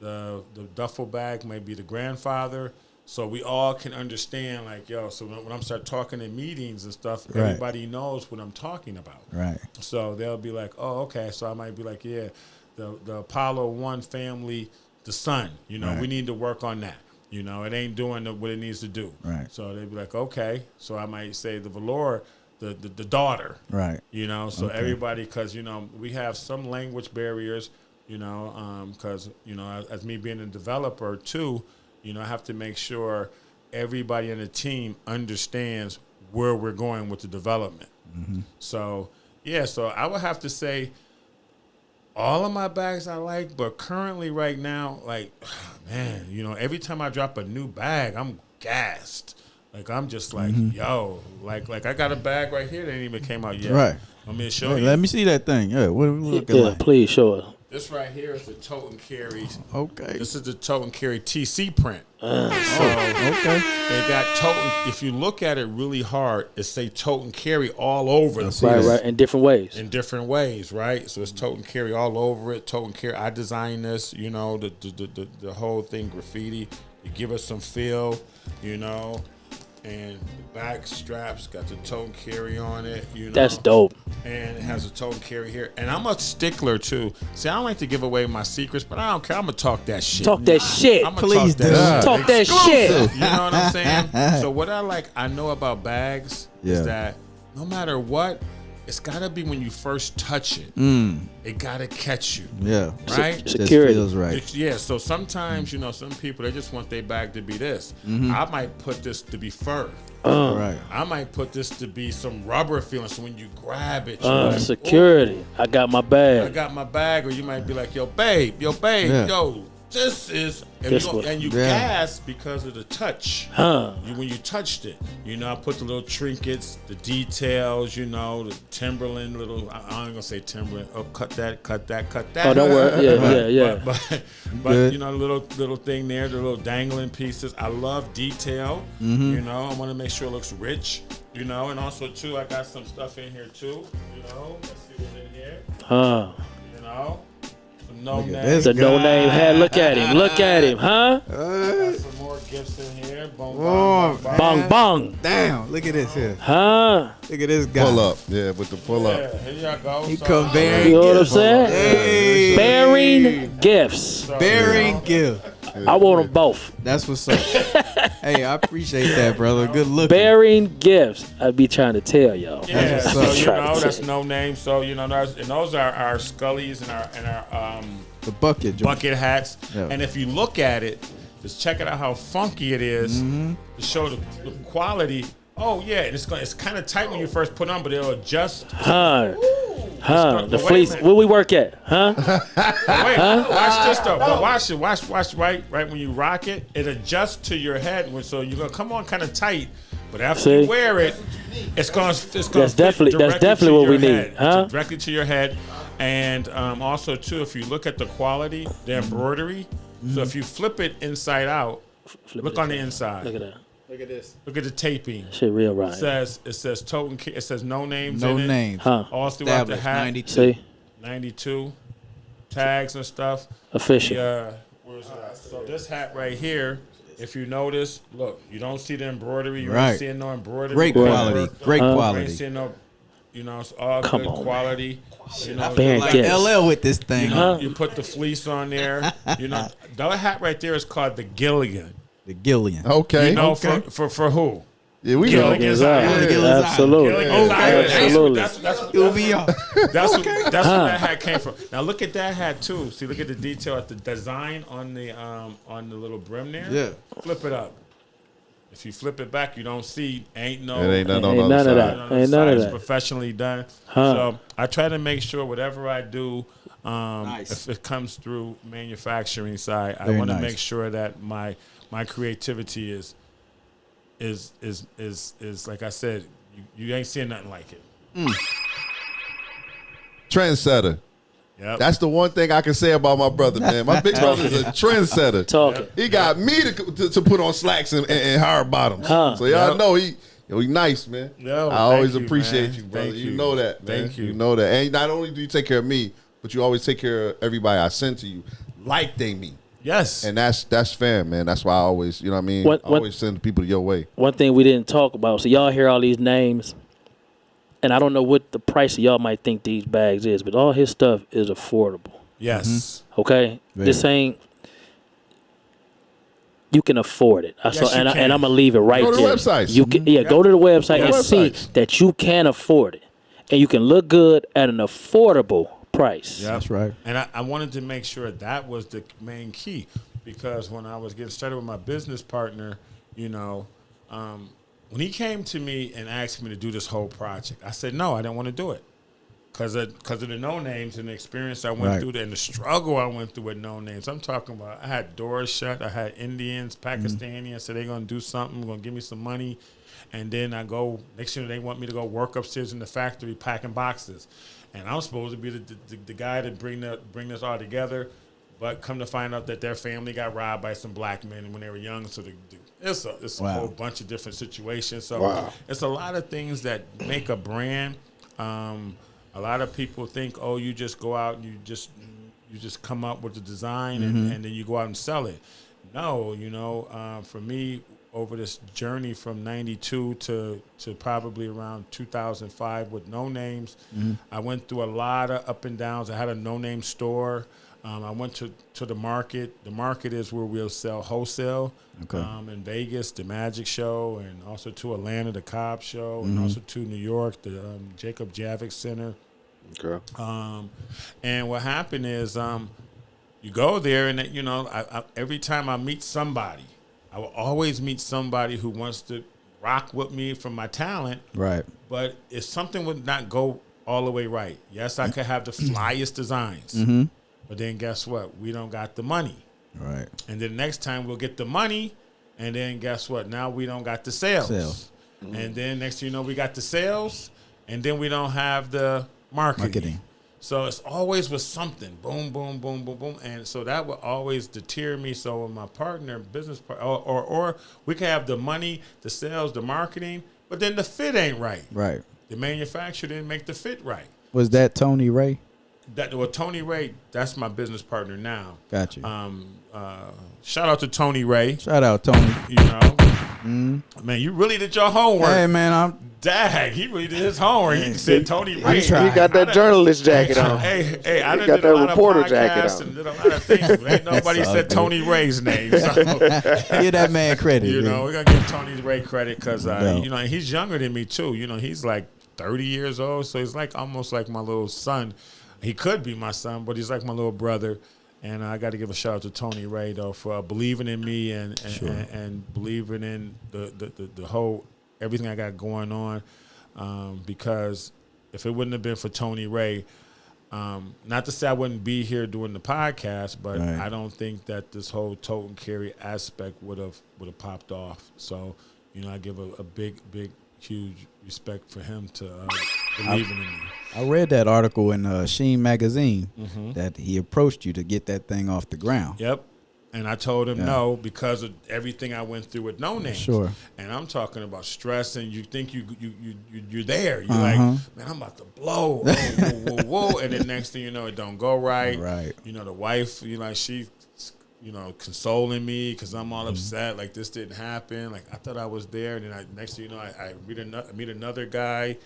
the duffel bag might be the grandfather. So we all can understand, like, yo, so when I'm start talking in meetings and stuff, everybody knows what I'm talking about. Right. So they'll be like, oh, okay. So I might be like, yeah, the Apollo 1 family, the son, you know, we need to work on that. You know, it ain't doing what it needs to do. Right. So they'd be like, okay. So I might say the velour, the daughter. Right. You know, so everybody, because, you know, we have some language barriers, you know, because, you know, as me being a developer too, you know, I have to make sure everybody in the team understands where we're going with the development. So, yeah, so I would have to say all of my bags I like, but currently right now, like, man, you know, every time I drop a new bag, I'm gassed. Like, I'm just like, yo, like I got a bag right here that ain't even came out yet. Right. Want me to show you? Let me see that thing. Yeah. What are we looking Yeah, like? please show us. This right here is the Tote&Carry. Okay. This is the Tote&Carry TC print. Okay. They got Tote. If you look at it really hard, it say Tote&Carry all over the Right, place. right, in different ways. In different ways, right? So it's Tote&Carry all over it. Tote&Carry. I designed this, you know, the whole thing graffiti. You give us some feel, you know. And the back straps got the Tote&Carry on it, you know. That's dope. And it has a Tote&Carry here. And I'm a stickler too. See, I don't like to give away my secrets, but I don't care. I'm gonna talk that shit. Talk that shit. I'ma Please talk that Talk that shit. You know what I'm saying? So what I know about bags is that no matter what, it's gotta be when you first touch it. It gotta catch you. Yeah. Right? Security. Just feels right. Yeah, so sometimes, you know, some people, they just want their bag to be this. I might put this to be fur. Right. I might put this to be some rubber feeling, so when you grab it, you're like, Security. "Ooh, I got my I bag. got my bag." Or you might be like, yo, babe, Yeah. yo, This is, This one. and you gas because of the touch. When you touched it, I put the little trinkets, the details, the Timberland little. I ain't gonna say Timberland. Oh, cut that. Oh, don't worry. Yeah. But the little thing there, the little dangling pieces. I love detail. I want to make sure it looks rich. And also too, I got some stuff in here too. Let's see what's in here. No name. The no name hat. Look at him. Huh? Got some more gifts in here. Bong. Damn, look at this here. Huh? Look at this guy. Pull up. Yeah, with the pull up. Yeah, here you go. He come bearing You know what I'm gifts. saying? Hey. Bearing gifts. Bearing gifts. I want them both. That's what's up. Hey, I appreciate that, brother. Good looking. Bearing gifts. I be trying to tell y'all. Yeah, That's so what's up. that's no name. So those are our Scullies and our the bucket joint. bucket hats. Yeah. And if you look at it, just check it out how funky it is to show the quality. Oh yeah, it's kind of tight when you first put on, but it'll adjust. The fleece. Where we work at? Huh? Wait, watch this though. But watch it. Watch right when you rock it, it adjusts to your head. So you're gonna come on kind of tight, but after you wear it, it's gonna. That's definitely what we need, huh? Directly to your head, and also too, if you look at the quality, the embroidery. So if you flip it inside out, look on the inside. Look at that. Look at this. Look at the taping. Shit real right. It says Tote&Carry. It says no names. No in it. names. Huh. All throughout the hat. 92. See? 92 tags and stuff. Official. Where's that? So this hat right here, if you notice, look, you don't see the embroidery. You Right. ain't seeing no embroidery. Great quality. Great You ain't quality. seeing no, it's all Come good on, quality. Bearing Like gifts. LL with this thing. You put the fleece on there. The other hat right there is called the Gilligan. The Gillian. Okay. For who? Yeah, we know. Gilligan's Yeah, Island. absolutely. Gilligan's Island. Absolutely. That's You'll be off. That's where that hat came from. Now look at that hat too. See, look at the detail at the design on the little brim there. Yeah. Flip it up. If you flip it back, you don't see. Ain't no. It ain't nothing on Ain't the none other of side. that. Ain't none of It's that. professionally done. Huh. So I try to make sure whatever I do, Nice. if it comes through manufacturing side, I Very want to nice. make sure that my creativity is like I said, you ain't seeing nothing like it. Trendsetter. Yep. That's the one thing I can say about my brother, man. My big brother's a trendsetter. Talking. He got me to put on slacks and hard bottoms. Huh. So y'all know he nice, man. Yo, I always thank you, appreciate man. you, brother. Thank You you. know that, man. Thank you. You know that. And not only do you take care of me, but you always take care of everybody I send to you like they me. Yes. And that's fair, man. That's why I always, you know what I mean? What- I always send people your way. One thing we didn't talk about. So y'all hear all these names, and I don't know what the price of y'all might think these bags is, but all his stuff is affordable. Yes. Okay, Very. this ain't. You can afford it. Yes, you and can. I'm gonna leave it right Go to the there. websites. You can, go to the website Go and to see websites. that you can afford it, and you can look good at an affordable price. Yep. That's right. And I wanted to make sure that was the main key, because when I was getting started with my business partner, when he came to me and asked me to do this whole project, I said no, I didn't want to do it. Because of the no names and the experience I went through and the struggle I went through with no names. I'm talking about I had doors shut. I had Indians, Pakistani. So they're going to do something, going to give me some money. And then I go, next year they want me to go work upstairs in the factory packing boxes. And I'm supposed to be the guy to bring this all together. But come to find out that their family got robbed by some black men when they were young. So it's a whole bunch of different situations. So it's a lot of things that make a brand. A lot of people think, oh, you just go out and you just come up with the design and then you go out and sell it. No, for me, over this journey from 92 to probably around 2005 with no names, I went through a lot of up and downs. I had a no-name store. I went to the market. The market is where we'll sell wholesale. Okay. In Vegas, the Magic Show, and also to Atlanta, the Cobb Show, and also to New York, the Jacob Javits Center. Okay. And what happened is you go there, and I every time I meet somebody, I will always meet somebody who wants to rock with me from my talent. Right. But if something would not go all the way right, yes, I could have the flyest designs. But then guess what? We don't got the money. Right. And then next time we'll get the money, and then guess what? Now we don't got the sales. And then next thing you know, we got the sales, and then we don't have the marketing. So it's always with something. Boom, boom, boom, boom, boom. And so that would always deter me. So with my partner, business partner, or we can have the money, the sales, the marketing, but then the fit ain't right. Right. The manufacturer didn't make the fit right. Was that Tony Ray? Tony Ray, that's my business partner now. Gotcha. Shout out to Tony Ray. Shout out, Tony. You know, man, you really did your homework. Hey, man, Dag, he really did his homework. He said Tony Ray. He got that journalist jacket on. Hey, I He done got did that a lot reporter of podcasts jacket on. and did a lot of things, but ain't nobody said Tony Ray's name. So, give that man credit. you know, man. we're gonna give Tony Ray credit because you know, he's younger than me too. You know, he's like 30 years old, so he's like almost like my little son. He could be my son, but he's like my little brother. And I got to give a shout out to Tony Ray though for believing in me and believing in the whole everything I got going on. Because if it wouldn't have been for Tony Ray, not to say I wouldn't be here doing the podcast, but Right. I don't think that this whole Tote and Carry aspect would have popped off. So, you know, I give a big, huge respect for him to believing in me. I read that article in Sheen magazine that he approached you to get that thing off the ground. Yep. And I told him no because of everything I went through with No Names. Sure. And I'm talking about stress, and you think you're there. You're like, man, I'm about to blow. Whoa. And then next thing you know, it don't go right. Right. You know, the wife, you know, she, you know, consoling me because I'm all upset. Like, this didn't happen. Like, I thought I was there. And then next thing you know, I meet another guy.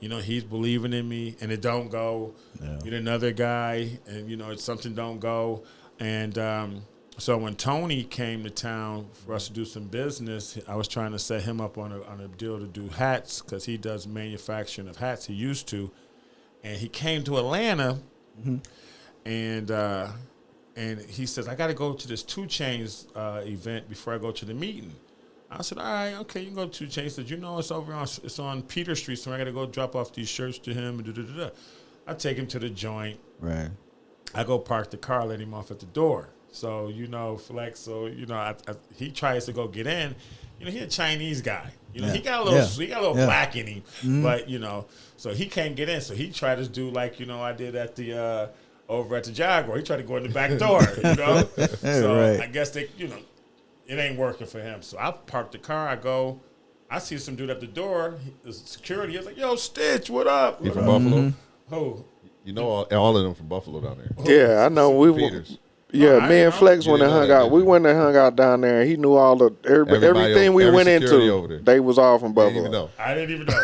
You know, he's believing in me, and it don't go. Yeah. Meet another guy, and, you know, it's something don't go. And so when Tony came to town for us to do some business, I was trying to set him up on a deal to do hats because he does manufacturing of hats. He used to. And he came to Atlanta, and he says, I got to go to this 2 Chainz event before I go to the meeting. I said, all right, okay, you can go to 2 Chainz. He said, you know, it's on Peter Street, so I got to go drop off these shirts to him. I take him to the joint. Right. I go park the car, let him off at the door. So, you know, Flex, so, you know, he tries to go get in. You know, he's a Chinese guy. You know, he got a little black in him. But, you know, so he can't get in. So he tried to do like, you know, I did at the over at the Jaguar. He tried to go in the back door, you know. So Right. I guess they, you know, it ain't working for him. So I park the car. I go. I see some dude at the door. The security. He was like, yo, Stitch, what up? He from Buffalo? Who? You know all of them from Buffalo down there. Yeah, I know. We Peters. Yeah, I me and know. Flex You went and didn't know hung that, out. did We you? went and hung out down there. He knew all the everything we every went security over into. there. They was all from Didn't even Buffalo. know. I didn't even know.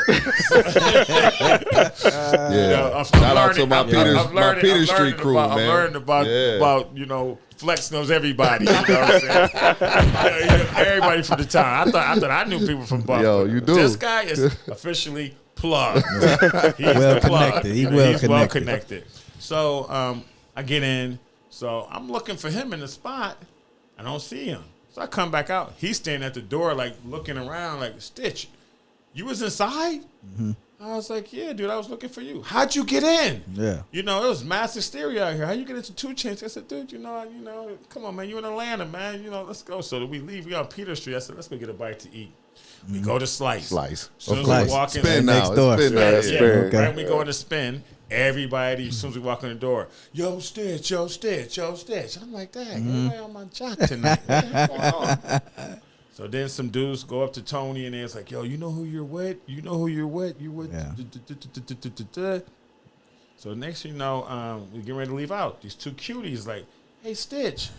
Yeah. I'm Shout out to learning- my I'm Peters, learning- Peter I'm Street learning crew, about, man. I'm learning about, Yeah. you know, Flex knows everybody. You know what I'm saying? Everybody from the town. I thought I knew people from Buffalo. Yo, you do. This guy is officially plugged. He's Well the plug. connected. He's He's well well connected. connected. So I get in. So I'm looking for him in the spot. I don't see him. So I come back out. He's standing at the door, like looking around, like, Stitch, you was inside? I was like, yeah, dude, I was looking for you. How'd you get in? Yeah. You know, it was mass hysteria out here. How you get into 2 Chainz? I said, dude, you know, come on, man, you in Atlanta, man. You know, let's go. So we leave. We on Peter Street. I said, let's go get a bite to eat. We go to Slice. Slice. As soon as Slice. we walk in, Spin Next now. door. It's spin now. Yeah, Yeah. spin. Okay. right when we go in to spin, everybody, as soon as we walk in the door, yo, Stitch. I'm like, dang, everybody on my jock tonight. What's going on? So then some dudes go up to Tony and it's like, yo, you know who you're with? You know who you're with? You with? Yeah. So next thing you know, we get ready to leave out. These 2 cuties like, hey, Stitch.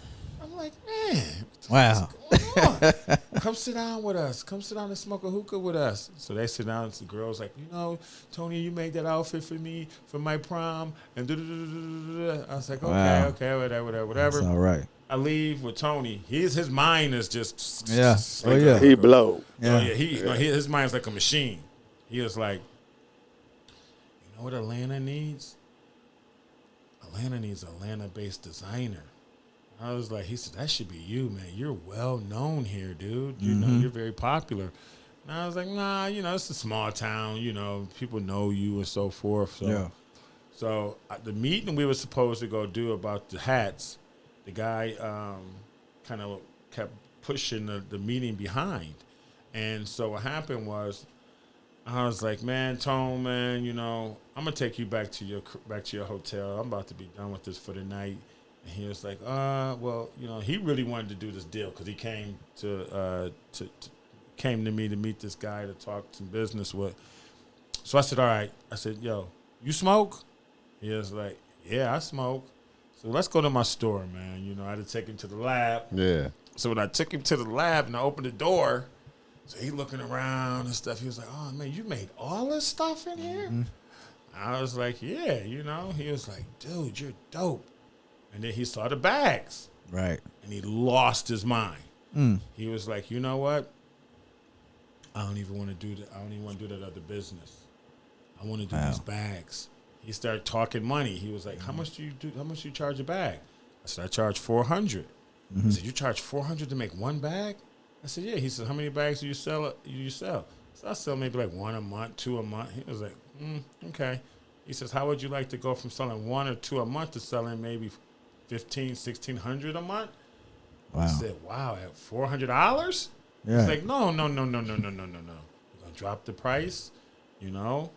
I'm like, man, Wow. what's going on? Come sit down with us. Come sit down and smoke a hookah with us. So they sit down. And the girl's like, you know, Tony, you made that outfit for me for my prom. And I was like, okay, Wow. okay, whatever. That's all right. I leave with Tony. His mind is just Yeah. Oh, like yeah. He blow. Oh, Yeah. yeah. His mind's like a machine. He was like, you know what Atlanta needs? Atlanta needs an Atlanta-based designer. I was like, he said, that should be you, man. You're well known here, dude. You know, you're very popular. And I was like, nah, you know, it's a small town. You know, people know you and so forth. So, Yeah. so the meeting we were supposed to go do about the hats, the guy kind of kept pushing the meeting behind. And so what happened was, I was like, man, Tone, man, you know, I'm gonna take you back to your hotel. I'm about to be done with this for the night. And he was like, well, you know, he really wanted to do this deal because he came came to me to meet this guy to talk some business with. So I said, all right. I said, yo, you smoke? He was like, yeah, I smoke. So let's go to my store, man. You know, I had to take him to the lab. Yeah. So when I took him to the lab and I opened the door, so he looking around and stuff. He was like, oh, man, you made all this stuff in here? Mm-hmm. I was like, yeah, you know. He was like, dude, you're dope. And then he saw the bags. Right. And he lost his mind. He was like, you know what? I don't even want to do that. I don't even want to do that other business. I want to do these bags. He started talking money. He was like, how much do you do? How much do you charge a bag? I said, I charge $400. He said, you charge $400 to make one bag? I said, yeah. He said, how many bags do you sell? So I sell maybe like 1 a month, 2 a month. He was like, okay. He says, how would you like to go from selling 1 or 2 a month to selling maybe $1,500, $1,600 a month? Wow. I said, wow, at $400? Yeah. He's like, no. We're gonna drop the price, you know.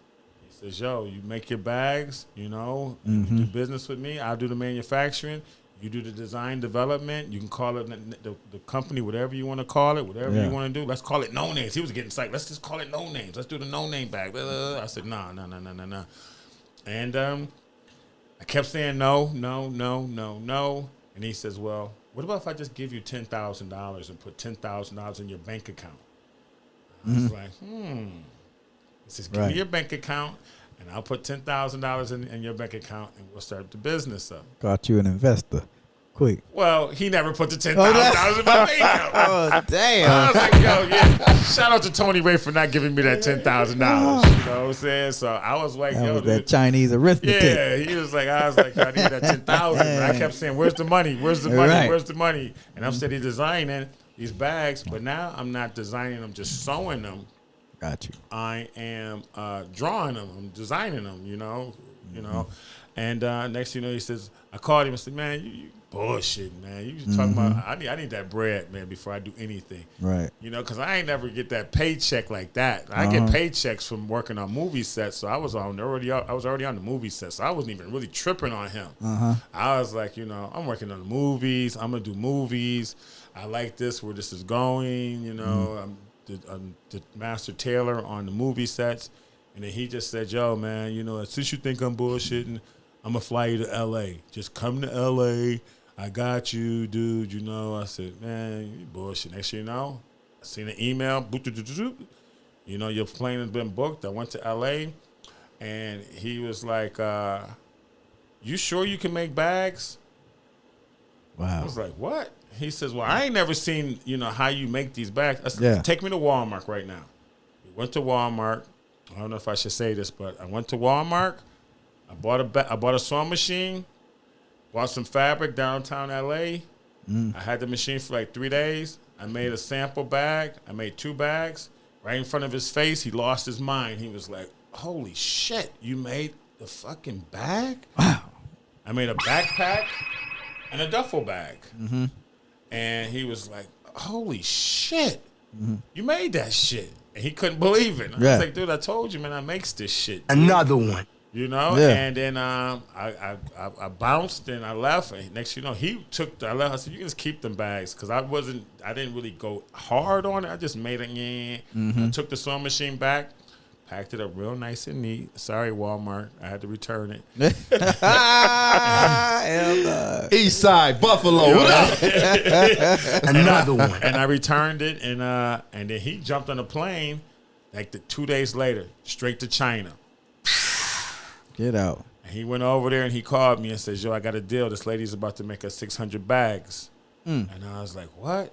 He says, yo, you make your bags, you know, you do business with me. I'll do the manufacturing. You do the design development. You can call it the company, whatever you want to call it, whatever you want to do. Let's call it No Names. He was getting psyched. Let's just call it No Names. Let's do the No Name bag. I said, no. And I kept saying no. And he says, well, what about if I just give you $10,000 and put $10,000 in your bank account? I was like, He says, give me your bank account, and I'll put $10,000 in your bank account, and we'll start the business up. Got you an investor. Quick. Well, he never put the $10,000 in my bank account. Oh, damn. I was like, yo, yeah. Shout out to Tony Ray for not giving me that $10,000. You know what I'm saying? So I was like, that yo, was dude. that Chinese arithmetic. Yeah, he was like, I was like, I need that $10,000. And I kept saying, where's the money? Where's the money? Right. Where's the money? And I'm steady designing these bags, but now I'm not designing them, just sewing them. Got you. I am drawing them. I'm designing them, you know. And next thing you know, he says, I called him and said, man, you bullshit, man. You talking about, I need that bread, man, before I do anything. Right. You know, because I ain't never get that paycheck like that. I get paychecks from working on movie sets, so I was already on the movie set, so I wasn't even really tripping on him. I was like, you know, I'm working on the movies. I'm going to do movies. I like this, where this is going, you know. I'm the master tailor on the movie sets. And then he just said, yo, man, you know, since you think I'm bullshitting, I'm going to fly you to L.A. Just come to L.A. I got you, dude, you know. I said, man, you bullshit. Next thing you know, I seen an email. You know, your plane has been booked. I went to L.A. And he was like, you sure you can make bags? Wow. I was like, what? He says, well, I ain't never seen, you know, how you make these bags. I said, take me to Walmart right now. We went to Walmart. I don't know if I should say this, but I went to Walmart. I bought a sewing machine, bought some fabric downtown L.A. I had the machine for like 3 days. I made a sample bag. I made 2 bags. Right in front of his face, he lost his mind. He was like, holy shit, you made the fucking bag? Wow. I made a backpack and a duffel bag. And he was like, holy shit, you made that shit. And he couldn't believe it. I was like, dude, I told you, man, I makes this shit. Dude. Another one. You know? Yeah. And then I bounced and I left. And next you know, he took I left. I said, you can just keep them bags. Because I didn't really go hard on it. I just made it. I took the sewing machine back. Packed it up real nice and neat. Sorry, Walmart. I had to return it. East Side, Buffalo. Another one. And I returned it, and then he jumped on a plane like 2 days later, straight to China. Get out. And he went over there, and he called me and says, yo, I got a deal. This lady's about to make us 600 bags. And I was like, what?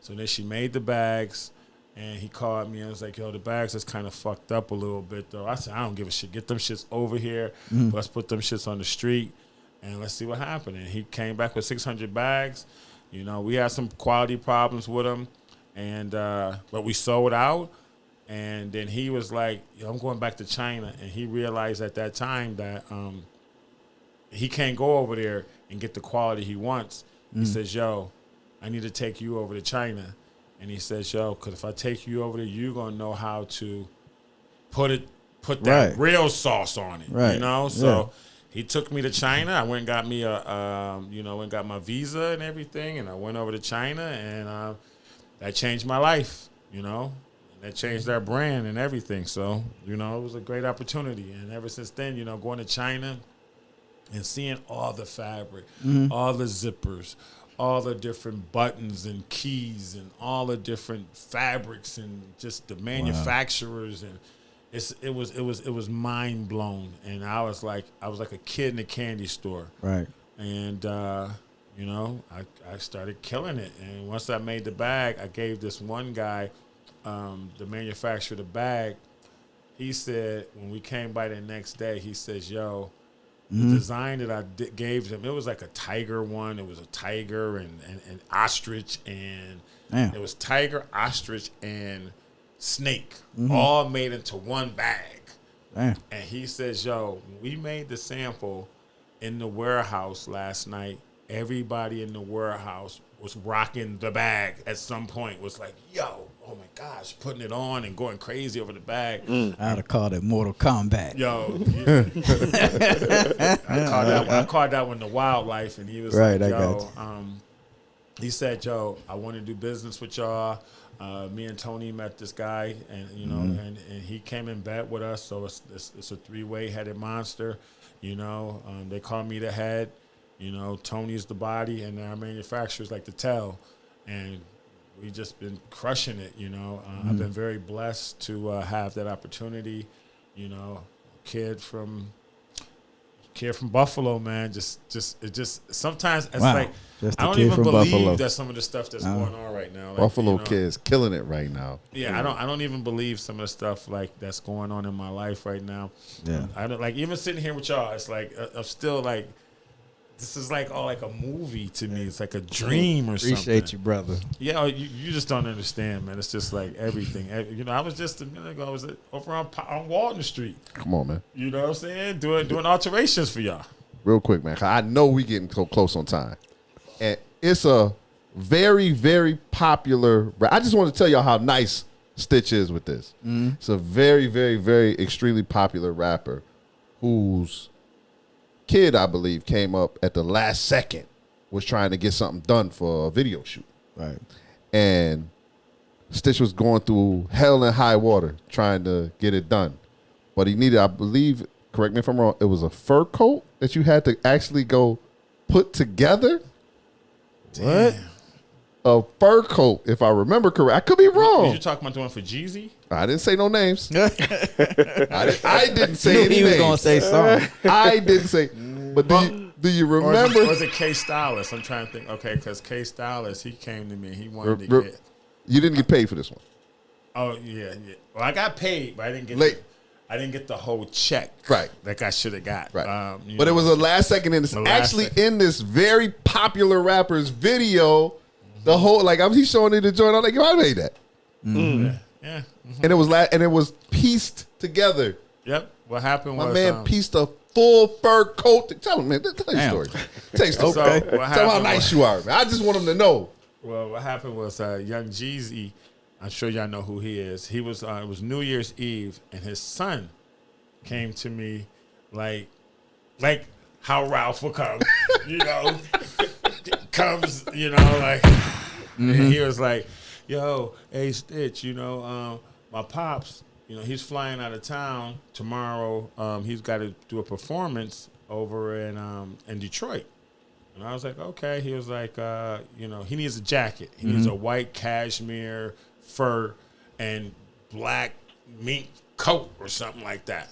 So then she made the bags. And he called me and was like, yo, the bags is kind of fucked up a little bit, though. I said, I don't give a shit. Get them shits over here. Let's put them shits on the street, and let's see what happened. And he came back with 600 bags. You know, we had some quality problems with them, and but we sold out. And then he was like, yo, I'm going back to China. And he realized at that time that he can't go over there and get the quality he wants. He says, yo, I need to take you over to China. And he says, yo, because if I take you over there, you're going to know how to put that real sauce on it, you know? So he took me to China. I went and got me went and got my visa and everything, and I went over to China, and that changed my life, you know? That changed our brand and everything. So, you know, it was a great opportunity. And ever since then, you know, going to China and seeing all the fabric, all the zippers, all the different buttons and keys and all the different fabrics and just the manufacturers, and it was mind blown. And I was like a kid in a candy store. Right. And you know, I started killing it. And once I made the bag, I gave this one guy, the manufacturer, the bag. He said, when we came by the next day, he says, yo, the design that I gave him, it was like a tiger one. It was a tiger and ostrich, and it was tiger, ostrich, and snake, all made into one bag. Damn. And he says, yo, we made the sample in the warehouse last night. Everybody in the warehouse was rocking the bag at some point, was like, yo, oh my gosh, putting it on and going crazy over the bag. I'd have called it Mortal Kombat. Yo, I called that one the wildlife, and he was like, yo, he said, yo, I want to do business with y'all. Me and Tony met this guy, and you know, and he came in bed with us. So it's a three-way headed monster. You know, they call me the head. You know, Tony's the body, and our manufacturer's like the tail. And we just been crushing it. You know, I've been very blessed to have that opportunity. You know, kid from Buffalo, man. Just sometimes it's like Just I don't even believe that some of the stuff that's going on right now. Like, Buffalo you know, kids killing it right now. Yeah, I don't even believe some of the stuff like that's going on in my life right now. Yeah, I don't like even sitting here with y'all. It's like I'm still like, this is like all like a movie to me. It's like a dream or something. appreciate you, brother. Yeah, you just don't understand, man. It's just like everything. You know, I was just a minute ago. I was over on Walton Street. Come on, man. You know what I'm saying? Doing alterations for y'all. Real quick, man. 'Cause I know we getting so close on time. And it's a very, very popular. I just want to tell y'all how nice Stitch is with this. It's a very, very, very extremely popular rapper whose kid, I believe, came up at the last second, was trying to get something done for a video shoot. Right. And Stitch was going through hell and high water trying to get it done. But he needed, I believe, correct me if I'm wrong, it was a fur coat that you had to actually go put together. What? A fur coat, if I remember correct. I could be wrong. Did you talking about the one for Jeezy? I didn't say no names. I didn't say any He was names. gonna say something. I didn't say. But do you Or remember? was it K Stylist? I'm trying to think. Okay, because K Stylist, he came to me. He wanted to get. You didn't get paid for this one. Oh yeah. Well, I got paid, but I didn't get. I didn't get the whole check. Right. Like I should have got. Right. You But know, it was a last second in this. Actually, in this very popular rapper's video, the whole he's showing it the joint. I'm like, yo, I made that. Yeah. And it was pieced together. Yep. What happened was My man pieced a full fur coat. Tell him, man. Tell your story. Tell your story. So what Tell him how happened nice you are, man. I just want him to know. Well, what happened was Young Jeezy. I'm sure y'all know who he is. He was. It was New Year's Eve, and his son came to me like how Ralph would come, you know, comes, you know, like. And he was like, yo, hey, Stitch, you know, my pops, you know, he's flying out of town tomorrow. He's got to do a performance over in Detroit. And I was like, okay. He was like, you know, he needs a jacket. He needs a white cashmere, fur, and black mink coat or something like that.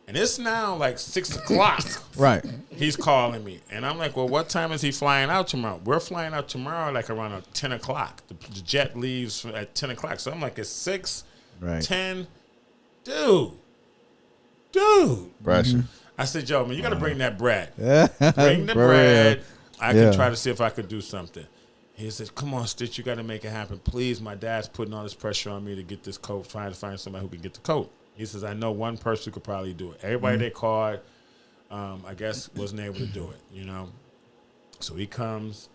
And it's now like 6 o'clock. Right. He's calling me. And I'm like, well, what time is he flying out tomorrow? We're flying out tomorrow like around 10 o'clock. The jet leaves at 10 o'clock. So I'm like, it's 6, Right. 10. Dude. Pressure. I said, yo, man, you got to bring that bread. Yeah. Bring the For bread. real. I can try to see if I could do something. He said, come on, Stitch, you got to make it happen. Please, my dad's putting all this pressure on me to get this coat, trying to find somebody who can get the coat. He says, I know one person who could probably do it. Everybody they called, I guess, wasn't able to do it, you know. So he comes,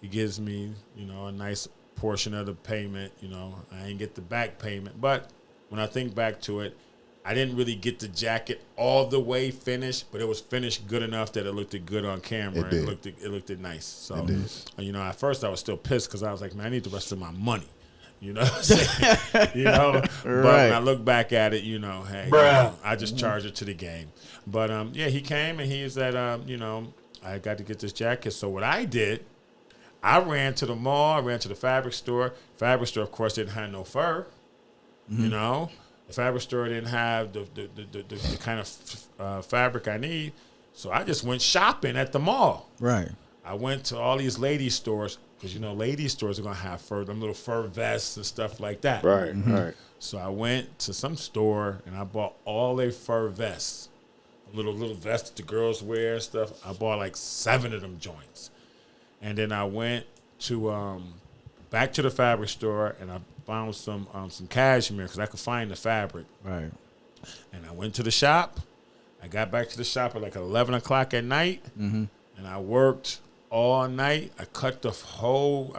He gives me, a nice portion of the payment. I ain't get the back payment. But when I think back to it, I didn't really get the jacket all the way finished, but it was finished good enough that it looked good on camera. It looked nice. So, at first I was still pissed because I was like, man, I need the rest of my money. You know what I'm saying? But when I look back at it, hey, I just charged it to the game. But, he came and he said, I got to get this jacket. So what I did, I ran to the mall. I ran to the fabric store. Fabric store, of course, didn't have no fur. The fabric store didn't have the kind of fabric I need. So I just went shopping at the mall. Right. I went to all these lady stores because, lady stores are going to have fur, them little fur vests and stuff like that. Right, right. So I went to some store and I bought all their fur vests, little vests that the girls wear and stuff. I bought like 7 of them joints. And then I went to back to the fabric store and I found some cashmere because I could find the fabric. Right. And I went to the shop. I got back to the shop at like 11 o'clock at night. And I worked all night. I cut all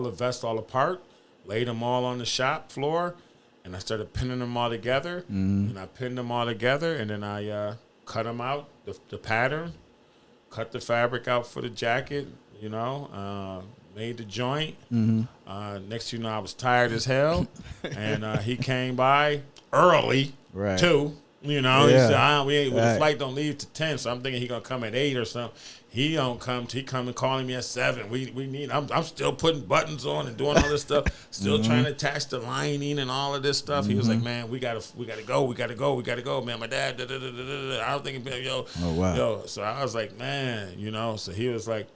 the vests all apart, laid them all on the shop floor, and I started pinning them all together. And I pinned them all together, and then I cut them out, the pattern, cut the fabric out for the jacket, made the joint. Next thing you know, I was tired as hell, and he came by early too. He said, the flight don't leave to 10, so I'm thinking he gonna come at 8 or something. He don't come. He coming calling me at 7. We need. I'm still putting buttons on and doing all this stuff. Still trying to attach the lining and all of this stuff. He was like, man, we gotta go, man. My dad. I don't think yo. Oh wow. Yo. So I was like, man, So he was like,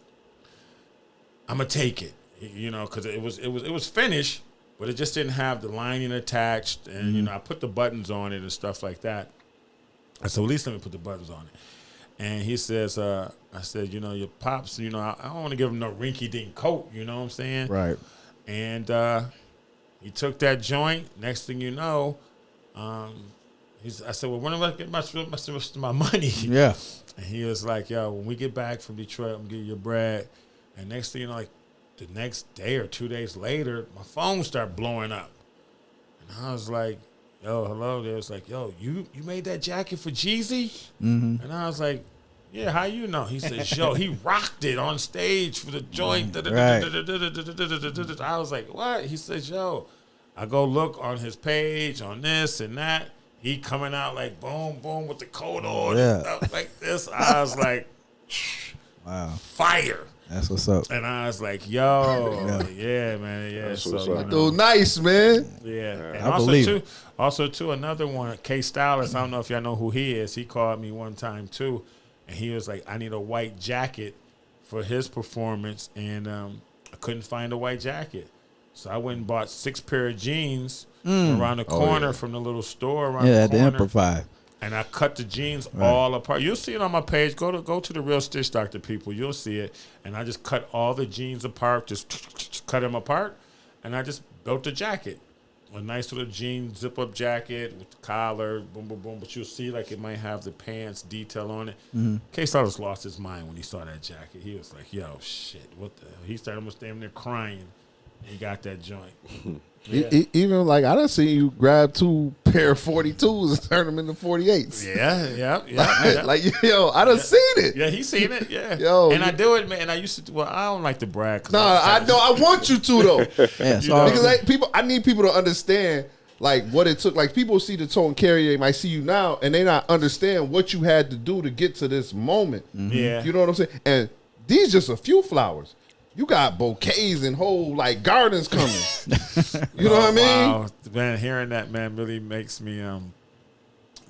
I'm gonna take it, because it was finished, but it just didn't have the lining attached, and I put the buttons on it and stuff like that. I said, well, at least let me put the buttons on it. And he says, I said, your pops, I don't want to give him no rinky-dink coat, you know what I'm saying? Right. And he took that joint. Next thing you know, I said, well, when am I getting my money? Yeah. And he was like, yo, when we get back from Detroit, I'm going to give you your bread. And next thing you know, like the next day or 2 days later, my phone started blowing up. And I was like, yo, hello. They was like, yo, you made that jacket for Jeezy? And I was like, yeah, how you know? He said, yo, he rocked it on stage for the joint. I was like, what? He said, yo, I go look on his page on this and that. He coming out like boom, boom with the coat on and stuff like this. I was like, wow, fire. That's what's up. And I was like, yo, yeah, man, yeah. That's so, what's up. Dude, nice, man. Yeah. And I believe also too, another one, K Stylist, I don't know if y'all know who he is. He called me one time too, and he was like, I need a white jacket for his performance, and I couldn't find a white jacket. So I went and bought 6 pair of jeans around the corner from the little store around the corner. Yeah, the Amplify. And I cut the jeans all apart. You'll see it on my page. Go to the Real Stitch Doctor, people. You'll see it. And I just cut all the jeans apart, just cut them apart, and I just built the jacket. A nice little jean zip-up jacket with the collar, boom, boom, boom. But you'll see like it might have the pants detail on it. K-Stylist lost his mind when he saw that jacket. He was like, yo, shit, what the hell? He started almost damn near crying. He got that joint. Yeah. Even like I done seen you grab 2 pair of 42s and turn them into 48s. Yeah. Like yo, I done seen it. Yeah, he seen it. Yeah. Yo, and I do it, man. And I used to. Well, I don't like to brag. No, I know. I want you to though. Yeah, because I need people to understand like what it took. Like people see the Tote&Carry, they might see you now, and they not understand what you had to do to get to this moment. Yeah, you know what I'm saying. And these just a few flowers. You got bouquets and whole like gardens coming. You know what I mean? Wow, man, hearing that, man, really makes me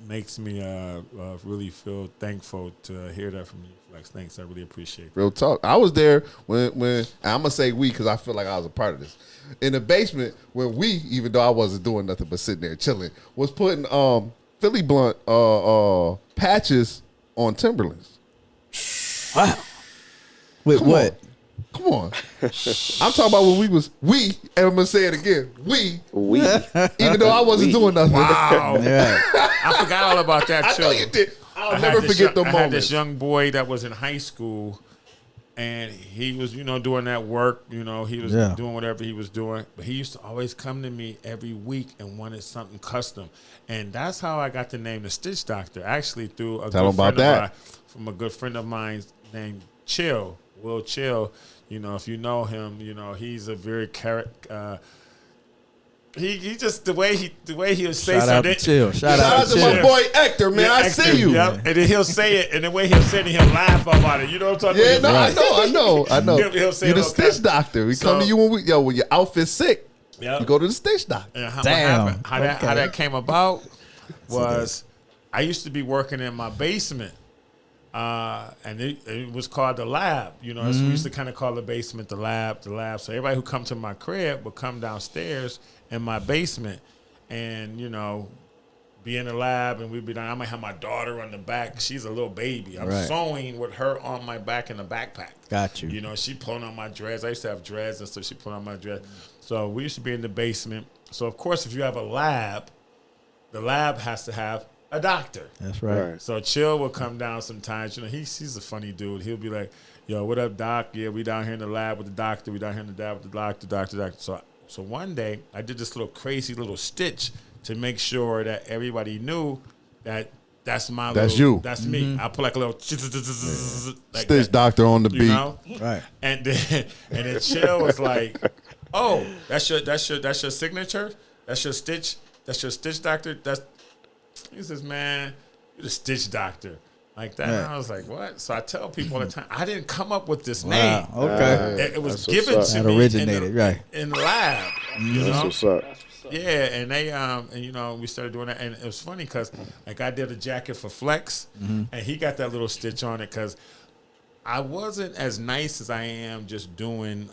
really feel thankful to hear that from you, Flex. Thanks, I really appreciate it. Real talk. I was there when I'm gonna say we because I feel like I was a part of this. In the basement when we, even though I wasn't doing nothing but sitting there chilling, was putting Philly Blunt patches on Timberlands. Wow. With what? Come on. I'm talking about when we, and I'm going to say it again, we, even though I wasn't doing nothing. Wow. Yeah. I forgot all about that, too. I know you did. I'll never forget the moment. I had this young boy that was in high school, And he was, doing that work. He was doing whatever he was doing. But he used to always come to me every week and wanted something custom. And that's how I got the name the Stitch Doctor, actually through a good friend of mine named Will Chill. If you know him, he's a very he just the way he'll say something. Shout out to my boy Hector, man. I see you. Yep. And then he'll say it, and the way he'll say it, he'll laugh about it. You know what I'm talking about? Yeah, I know. He'll say You're the Stitch Doctor. We come to you when your outfit's sick. Yep. You go to the Stitch Doctor. And Damn. How that came about was I used to be working in my basement. And it was called the lab. We used to kind of call the basement the lab. So everybody who come to my crib would come downstairs in my basement and, be in the lab, and we'd be down. I might have my daughter on the back. She's a little baby. I'm sewing with her on my back in a backpack. Got you. She pulling on my dreads. I used to have dreads and stuff. She pulling on my dreads. So we used to be in the basement. So, of course, if you have a lab, the lab has to have a doctor. That's right. So Chill will come down sometimes. He's a funny dude. He'll be like, "Yo, what up, doc? Yeah, we down here in the lab with the doctor. We down here in the lab with the doctor. So one day I did this little crazy little stitch to make sure that everybody knew that that's my. That's you. That's me. I put like a little like Stitch Doctor on the beat. Right. And then Chill was like, "Oh, that's your signature. That's your stitch. That's your Stitch Doctor. He says, man, you're the Stitch Doctor." Like that. And I was like, what? So I tell people all the time, I didn't come up with this name. Okay. It was given to me originated, in the lab. That's what's up. Yeah, and they we started doing that, and it was funny because like I did a jacket for Flex, and he got that little stitch on it because I wasn't as nice as I am just doing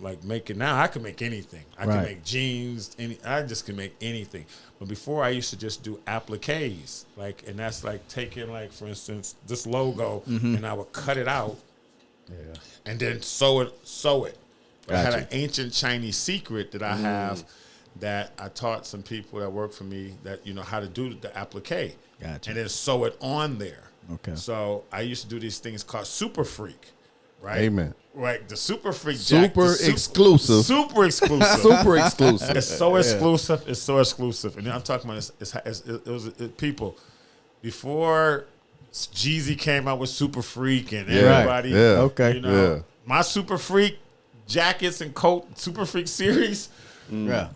like making now. I can make anything. I can make jeans. I just can make anything. But before I used to just do appliques, and that's like taking like for instance this logo, and I would cut it out, and then sew it. But I had an ancient Chinese secret that I have that I taught some people that work for me that how to do the applique, and then sew it on there. Okay. So I used to do these things called Super Freak, right? Amen. Right, the Super Freak exclusive. Super exclusive. Super exclusive. It's so exclusive. It's so exclusive. And then I'm talking about it was people before Jeezy came out with Super Freak and everybody. Yeah. Okay. My Super Freak jackets and coat Super Freak series. Yeah.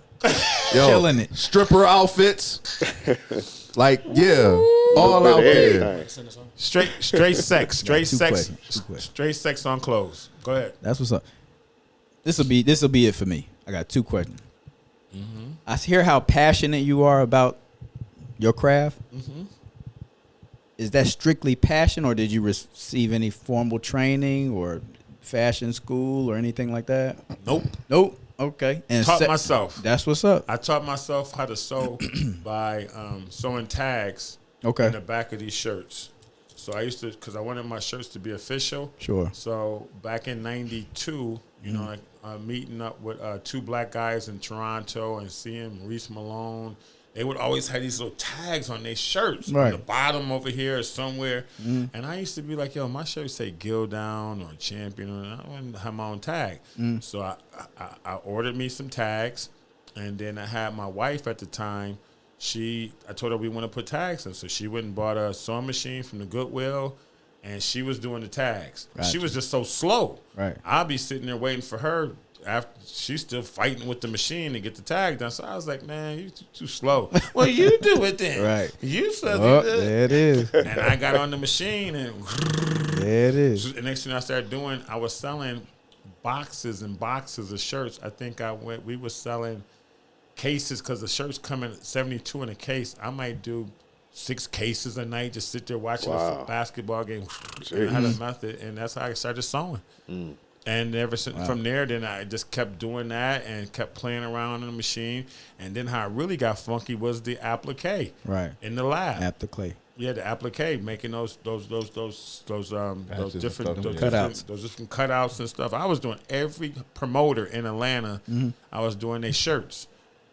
Killing it. Stripper outfits. All out there. Straight sex. Straight sex on clothes. Go ahead. That's what's up. This will be it for me. I got two questions. I hear how passionate you are about your craft. Is that strictly passion, or did you receive any formal training or fashion school or anything like that? Nope. Okay. And taught myself. That's what's up. I taught myself how to sew by sewing tags in the back of these shirts. So I used to, because I wanted my shirts to be official. Sure. So back in '92, meeting up with two black guys in Toronto and seeing Maurice Malone, they would always have these little tags on their shirts. On the bottom over here or somewhere. And I used to be like, yo, my shirt say Gill Down or Champion, and I wouldn't have my own tag. So I ordered me some tags, and then I had my wife at the time. I told her we want to put tags in, so she went and bought a sewing machine from the Goodwill, and she was doing the tags. Gotcha. She was just so slow. Right. I'll be sitting there waiting for her after she's still fighting with the machine to get the tag done. So I was like, man, you too slow. Well, you do it then. Right. You said there it is. And I got on the machine, and there it is. The next thing I started doing, I was selling boxes and boxes of shirts. I think we were selling cases because the shirts come in 72 in a case. I might do 6 cases a night, just sit there watching a basketball game. I had a method, and that's how I started sewing. And ever since from there, then I just kept doing that and kept playing around in the machine. And then how I really got funky was the applique in the lab. Applique. Yeah, the applique, making those different cutouts and stuff. I was doing every promoter in Atlanta. I was doing their shirts.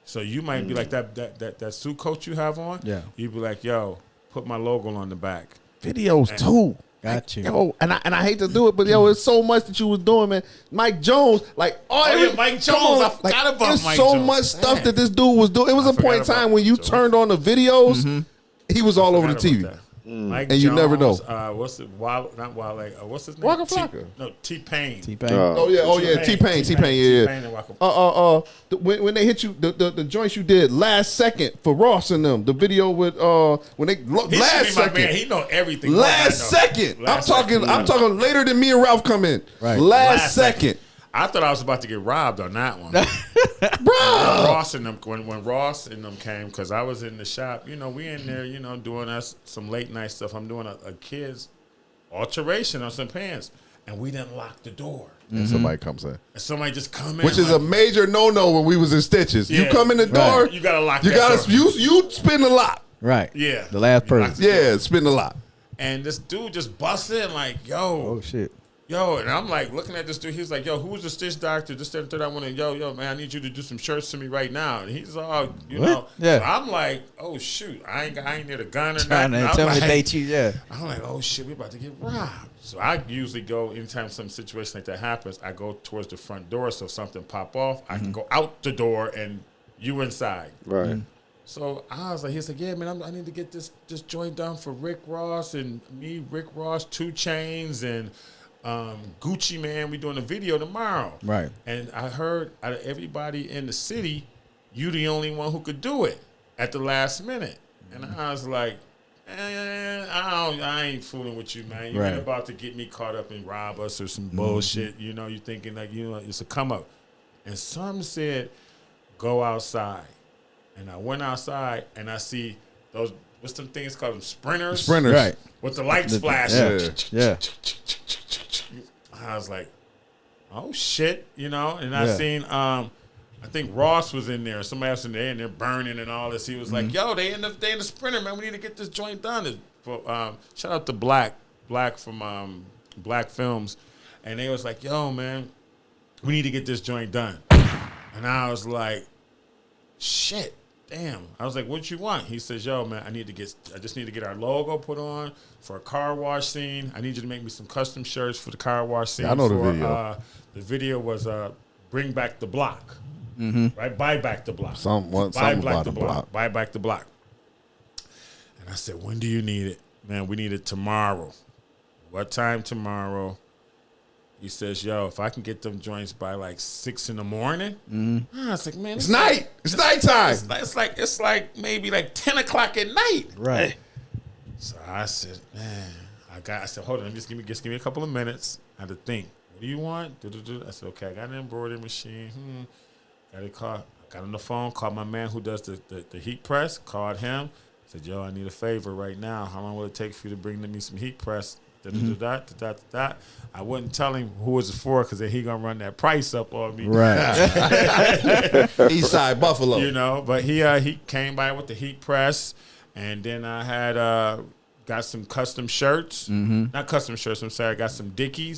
So you might be like that suit coat you have on. Yeah. You'd be like, yo, put my logo on the back. Videos too. Got you. Yo, and I hate to do it, but yo, it's so much that you was doing, man. Mike Jones, like, Mike Jones. I forgot about there's Mike so Jones. much stuff that this dude was doing. It was a point in forgot time about when you Mike Jones. turned on the videos, he was all over the TV. Mike And you never know. What's it? Not Wild. What's his name? Waka Flocka. No, T-Pain. T-Pain. Oh yeah, T-Pain, yeah. T-Pain and Waka. When they hit you, the joints you did last second for Ross and them, the video with when they He last should be my second, man. He know everything. last second. I'm talking later than me and Ralph come in. Right. Last second. I thought I was about to get robbed on that one. Bro. Ross and them when Ross and them came, because I was in the shop. You know, we in there. You know, doing us some late night stuff. I'm doing a kid's alteration on some pants, and we didn't lock the door. And somebody comes in, And somebody just come in, which is a major no-no when we was in Stitches. You Yeah. come in the door, You gotta lock. you that gotta door. you spin the lot. Right. Yeah. The last You lock person. the door. Yeah, spin the lot. And this dude just busts in like, yo. Oh shit. Yo, and I'm like looking at this dude. He's like, yo, who's the stitch doctor? This, that, and third. I want to, yo, man, I need you to do some shirts to me right now. And he's all, you know. Yeah. So I'm like, oh, shoot. I ain't near the gun or Trying nothing. to I'm tell me like, they cheat. Yeah. I'm like, oh, shit, we about to get robbed. So I usually go, anytime some situation like that happens, I go towards the front door. So if something pop off, I can go out the door and you inside. Right. So I was like, he's like, yeah, man, I need to get this joint done for Rick Ross and me, Rick Ross, 2 Chainz, and Gucci Man. We doing a video tomorrow. Right. And I heard out of everybody in the city, you the only one who could do it at the last minute. And I was like, I ain't fooling with you, man. You ain't about to get me caught up and rob us or some bullshit. You know, you thinking like, you know, it's a come up. And some said, go outside. And I went outside and I see those, what's them things called, them sprinters? Sprinters. Right. With the lights flashing. Yeah. I was like, oh shit, you know. And I Yeah. seen, I think Ross was in there. Somebody else in there, and they're burning and all this. He was like, yo, they in the sprinter, man. We need to get this joint done. Shout out to Black from Black Films, and they was like, yo, man, we need to get this joint done. And I was like, shit. Damn. I was like, what you want? He says, yo, man, I just need to get our logo put on for a car wash scene. I need you to make me some custom shirts for the car wash scene. Yeah, I know the video. The video was Bring Back the Block. Right? Buy Back the Block. Something Buy about Back the the Block. block. Buy Back the Block. And I said, when do you need it? Man, we need it tomorrow. What time tomorrow? He says, yo, if I can get them joints by like 6 in the morning. I was like, man. It's night. It's nighttime. It's like maybe like 10 o'clock at night. Right. So I said, man, I said, hold on, just give me a couple of minutes. I had to think. What do you want? I said, okay, I got an embroidery machine. Got on the phone, called my man who does the heat press, called him. Said, yo, I need a favor right now. How long will it take for you to bring me some heat press? I wouldn't tell him who it was for because then he gonna run that price up on me. Right. East Side Buffalo. You know, but he came by with the heat press, and then I had got some custom shirts. Not custom shirts, I'm sorry. I got some Dickie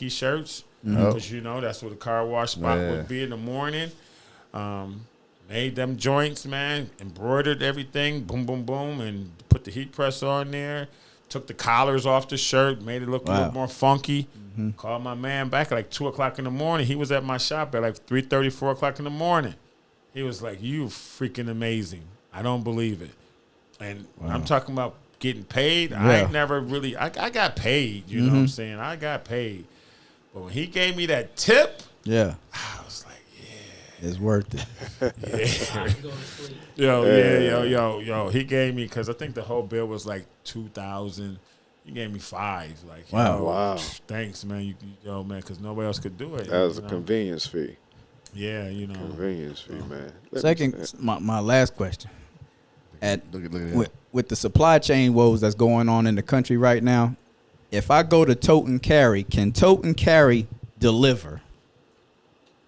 shirts. Because, you know, that's where the car wash spot would be in the morning. Made them joints, man. Embroidered everything. Boom, boom, boom. And put the heat press on there. Took the collars off the shirt. Made it look a little more funky. Called my man back at like 2 o'clock in the morning. He was at my shop at like 3:30, 4 o'clock in the morning. He was like, you freaking amazing. I don't believe it. And I'm talking about getting paid. Yeah. I ain't never really, I got paid. You know what I'm saying? I got paid. But when he gave me that tip, Yeah. I was like, yeah. It's worth it. Yo. He gave me, because I think the whole bill was like $2,000. He gave me $5. Like, Wow. yo, Wow. Thanks, man. Yo, man, because nobody else could do it. That was you a know? convenience fee. Yeah, you know. Convenience fee, man. Second, my last question. Look at that. With the supply chain woes that's going on in the country right now, if I go to Tote&Carry, can Tote&Carry deliver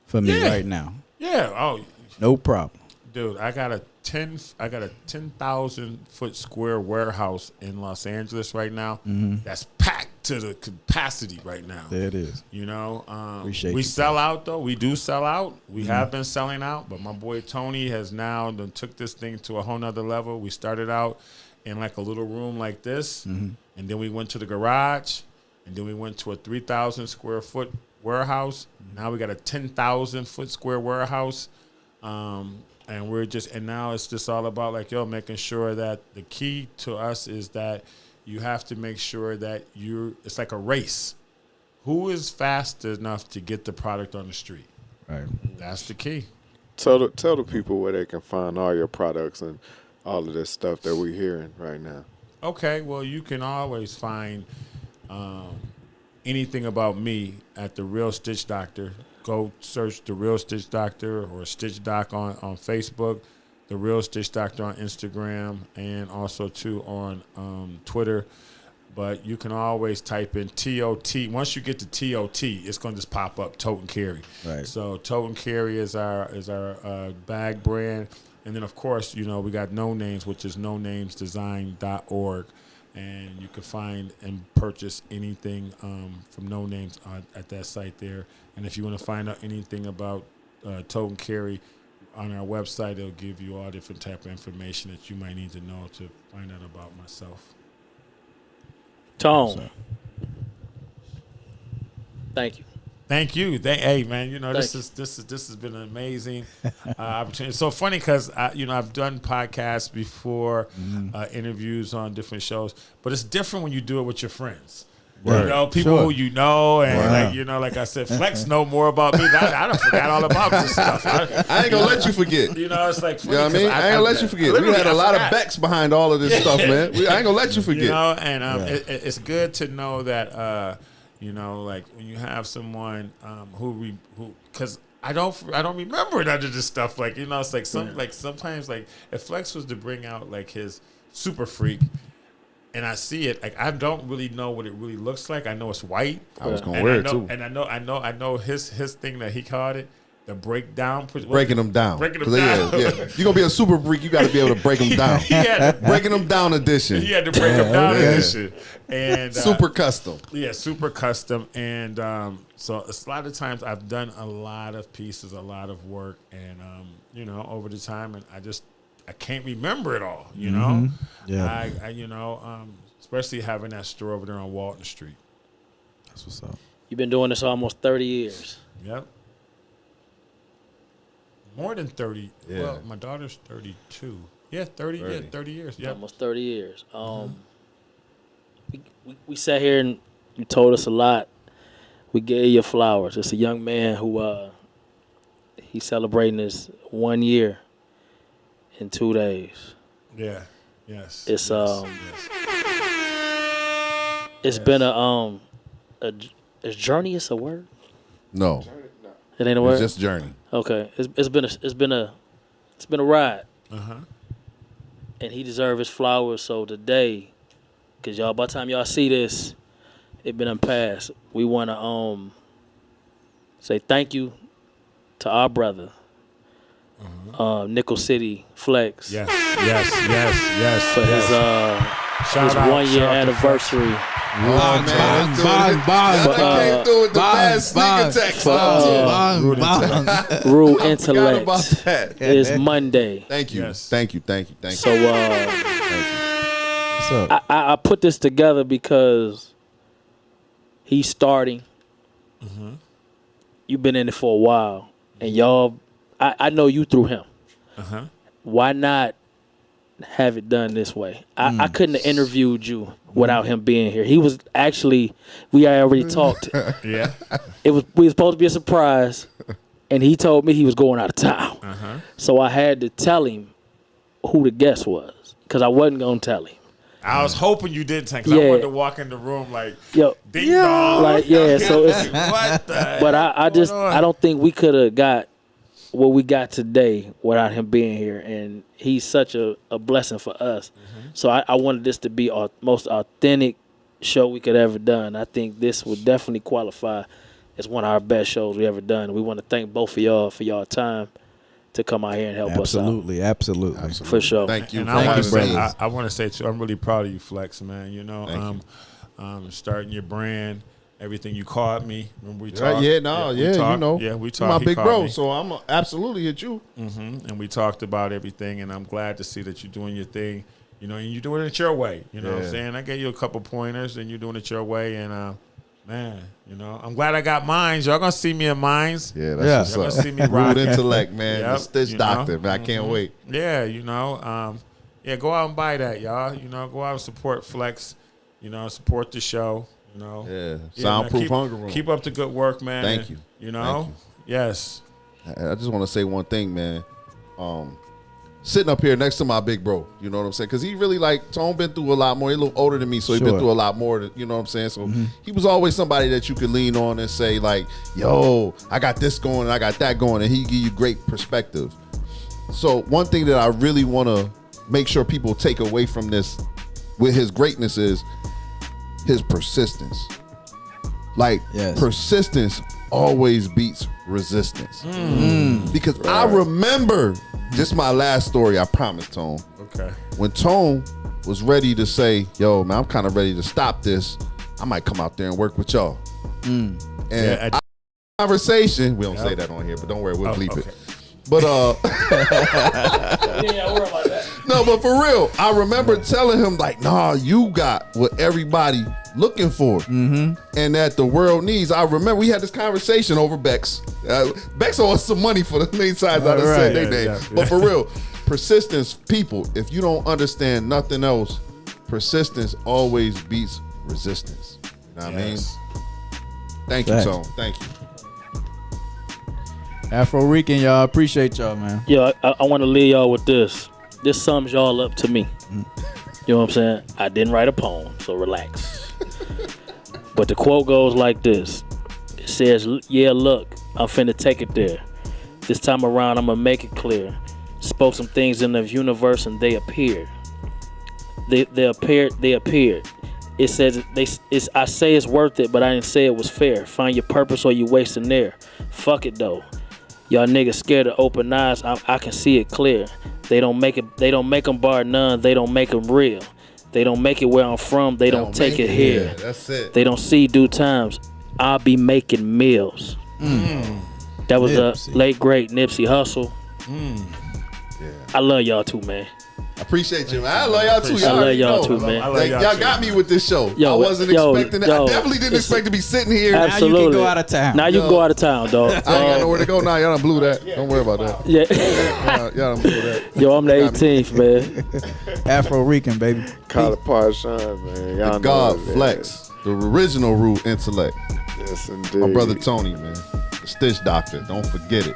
for me right now? Yeah. Oh, No problem. dude, I got a 10,000 foot square warehouse in Los Angeles right now. That's packed to the capacity right now. There it is. You know, Appreciate we you. sell out though. We do sell out. We have been selling out, but my boy Tony has now took this thing to a whole nother level. We started out in like a little room like this, and then we went to the garage, and then we went to a 3,000 square foot warehouse. Now we got a 10,000 foot square warehouse, and now it's just all about like making sure that the key to us is that you have to make sure that it's like a race. Who is fast enough to get the product on the street? Right. That's the key. Tell the people where they can find all your products and all of this stuff that we're hearing right now. Okay, well, you can always find anything about me at The Real Stitch Doctor. Go search The Real Stitch Doctor or Stitch Doc on Facebook, The Real Stitch Doctor on Instagram, and also, too, on Twitter. But you can always type in TOT. Once you get to TOT, it's going to just pop up, Tote&Carry. Right. So Tote&Carry is our bag brand. And then, of course, we got No Names, which is nonamesdesign.org. And you can find and purchase anything from No Names at that site there. And if you want to find out anything about Tote&Carry on our website, it'll give you all different type of information that you might need to know to find out about myself. Tone. Thank you. Thank you. Hey, man, this has been an amazing opportunity. It's so funny because I've done podcasts before, interviews on different shows, but it's different when you do it with your friends. Right. People who you know, and like I said, Flex know more about me. I done forgot all about this stuff. I ain't gonna let you forget. It's like funny, you know what I mean? I ain't gonna let you forget. We had a lot of Becks behind all of this stuff, man. I ain't gonna let you forget. It's good to know that. Like when you have someone who because I don't remember none of this stuff. Like it's like sometimes like if Flex was to bring out like his Super Freak. And I see it, like I don't really know what it really looks like. I know it's white. I was gonna wear it too. And I know his thing that he called it, the breakdown. Breaking them down. Breaking them down. Yeah. You're gonna be a super freak. You got to be able to break them down. Breaking them down edition. He had to break them down edition. And super custom. Yeah, super custom. And so a lot of times I've done a lot of pieces, a lot of work, and over the time, and I can't remember it all, Yeah. Especially having that store over there on Walton Street. That's what's up. You've been doing this almost 30 years. Yep. More than 30. Yeah. Well, my daughter's 32. Yeah, 30. Yeah, 30 years. Yeah. Almost 30 years. We sat here and you told us a lot. We gave you flowers. It's a young man who he's celebrating his 1 year in 2 days. Yeah. Yes. It's it's been a is journey is a word? No. It ain't a word. It's just journey. Okay. It's been a ride. And he deserves his flowers. So today, cause y'all by the time y'all see this, it been unpassed. We wanna say thank you to our brother. Nickel City Flex. Yes. For his 1 year anniversary. Oh, man. Came through with the bad sneak attack. Rule I Intellect. forgot about that. Is Monday. Thank you. Yes. Thank you. So What's up? I put this together because he's starting. You've been in it for a while. And y'all, I know you through him. Why not have it done this way? I couldn't have interviewed you without him being here. He was actually, we already talked. Yeah. We was supposed to be a surprise, and he told me he was going out of town. So I had to tell him who the guest was, because I wasn't going to tell him. I was hoping you did, because I wanted to walk in the room like, ding dong. So it's, what the but I don't think we could have got what we got today without him being here, and he's such a blessing for us. So I wanted this to be our most authentic show we could ever done. I think this would definitely qualify as one of our best shows we ever done. We want to thank both of y'all for y'all time to come out here and help us out. Absolutely. For sure. Thank you. And I want to say too, I'm really proud of you, Flex, man. Starting your brand, everything you called me when we talked. We talked. We talked. My big bro, me. so I'm absolutely hit you. And we talked about everything, and I'm glad to see that you're doing your thing. You know, and you're doing it your way. You know what I'm Yeah. saying? I gave you a couple pointers, and you're doing it your way. And man, you know, I'm glad I got mines. Y'all gonna see me in mines. Yeah, Yeah. that's Y'all what's gonna up. see me Rude rocking. intellect, man. Yep, The Stitch you know. Doctor, man. I can't wait. Yeah, you know, yeah, go out and buy that, y'all. You know, go out and support Flex. You know, support the show. You know, Yeah, man, Soundproof Hunger Room. Keep up the good work, man. Thank you. You know, Thank yes. I just want to say one thing, man. Sitting up here next to my big bro, you know what I'm saying? Because he really, like, Tone been through a lot more. He's a little older than me, so he's been Sure. through a lot more, you know what I'm saying? So he was always somebody that you could lean on and say, like, yo, I got this going, I got that going, and he give you great perspective. So one thing that I really want to make sure people take away from this with his greatness is his persistence. Like, Yes. persistence always beats resistance. Because I remember, just my last story, I promise, Tone. Okay. When Tone was ready to say, yo, man, I'm kind of ready to stop this, I might come out there and work with y'all. And Yeah, our conversation, we don't say that on here, but don't worry, we'll bleep okay. it. But Yeah, worry about that. no, but for real, I remember telling him, like, nah, you got what everybody looking for and that the world needs. I remember we had this conversation over Bex. Bex owes us some money for the main sides I done said they name. yeah. But for real, persistence, people, if you don't understand nothing else, persistence always beats resistance. You know what I mean? Yes. Thank you, Facts. Tone. Thank you. Afro Rican, y'all. Appreciate y'all, man. Yeah, I want to leave y'all with this. This sums y'all up to me. You know what I'm saying? I didn't write a poem, so relax. But the quote goes like this. It says, yeah, look, I'm finna take it there. This time around, I'm gonna make it clear. Spoke some things in the universe and they appeared. They appeared. It says, I say it's worth it, but I didn't say it was fair. Find your purpose or you wasting there. Fuck it though. Y'all niggas scared of open eyes. I can see it clear. They don't make them bar none. They don't make them real. They don't make it where I'm from. They don't take it here. Yeah, that's it. They don't see due times. I'll be making meals. That was Nipsey. the late great Nipsey Hussle. Yeah. I love y'all too, man. I appreciate you, man. I love y'all too. I Y'all love already y'all know. too, man. I love Like, y'all y'all too. got me with this show. Yo, I wasn't yo, expecting that. yo, I definitely didn't it's- expect to be sitting here. Now you Absolutely. can go out of town. Now you can go out of town, dog. I ain't got nowhere to go now. Y'all done blew that. Don't worry about that. Yeah. Y'all done blew that. Yo, I'm the 18th, man. Afro Rican, baby. Call it Parson, man. Y'all know God what it Flex, the original root intellect. is. Yes, indeed. My brother Tony, man. The Stitch Doctor. Don't forget it.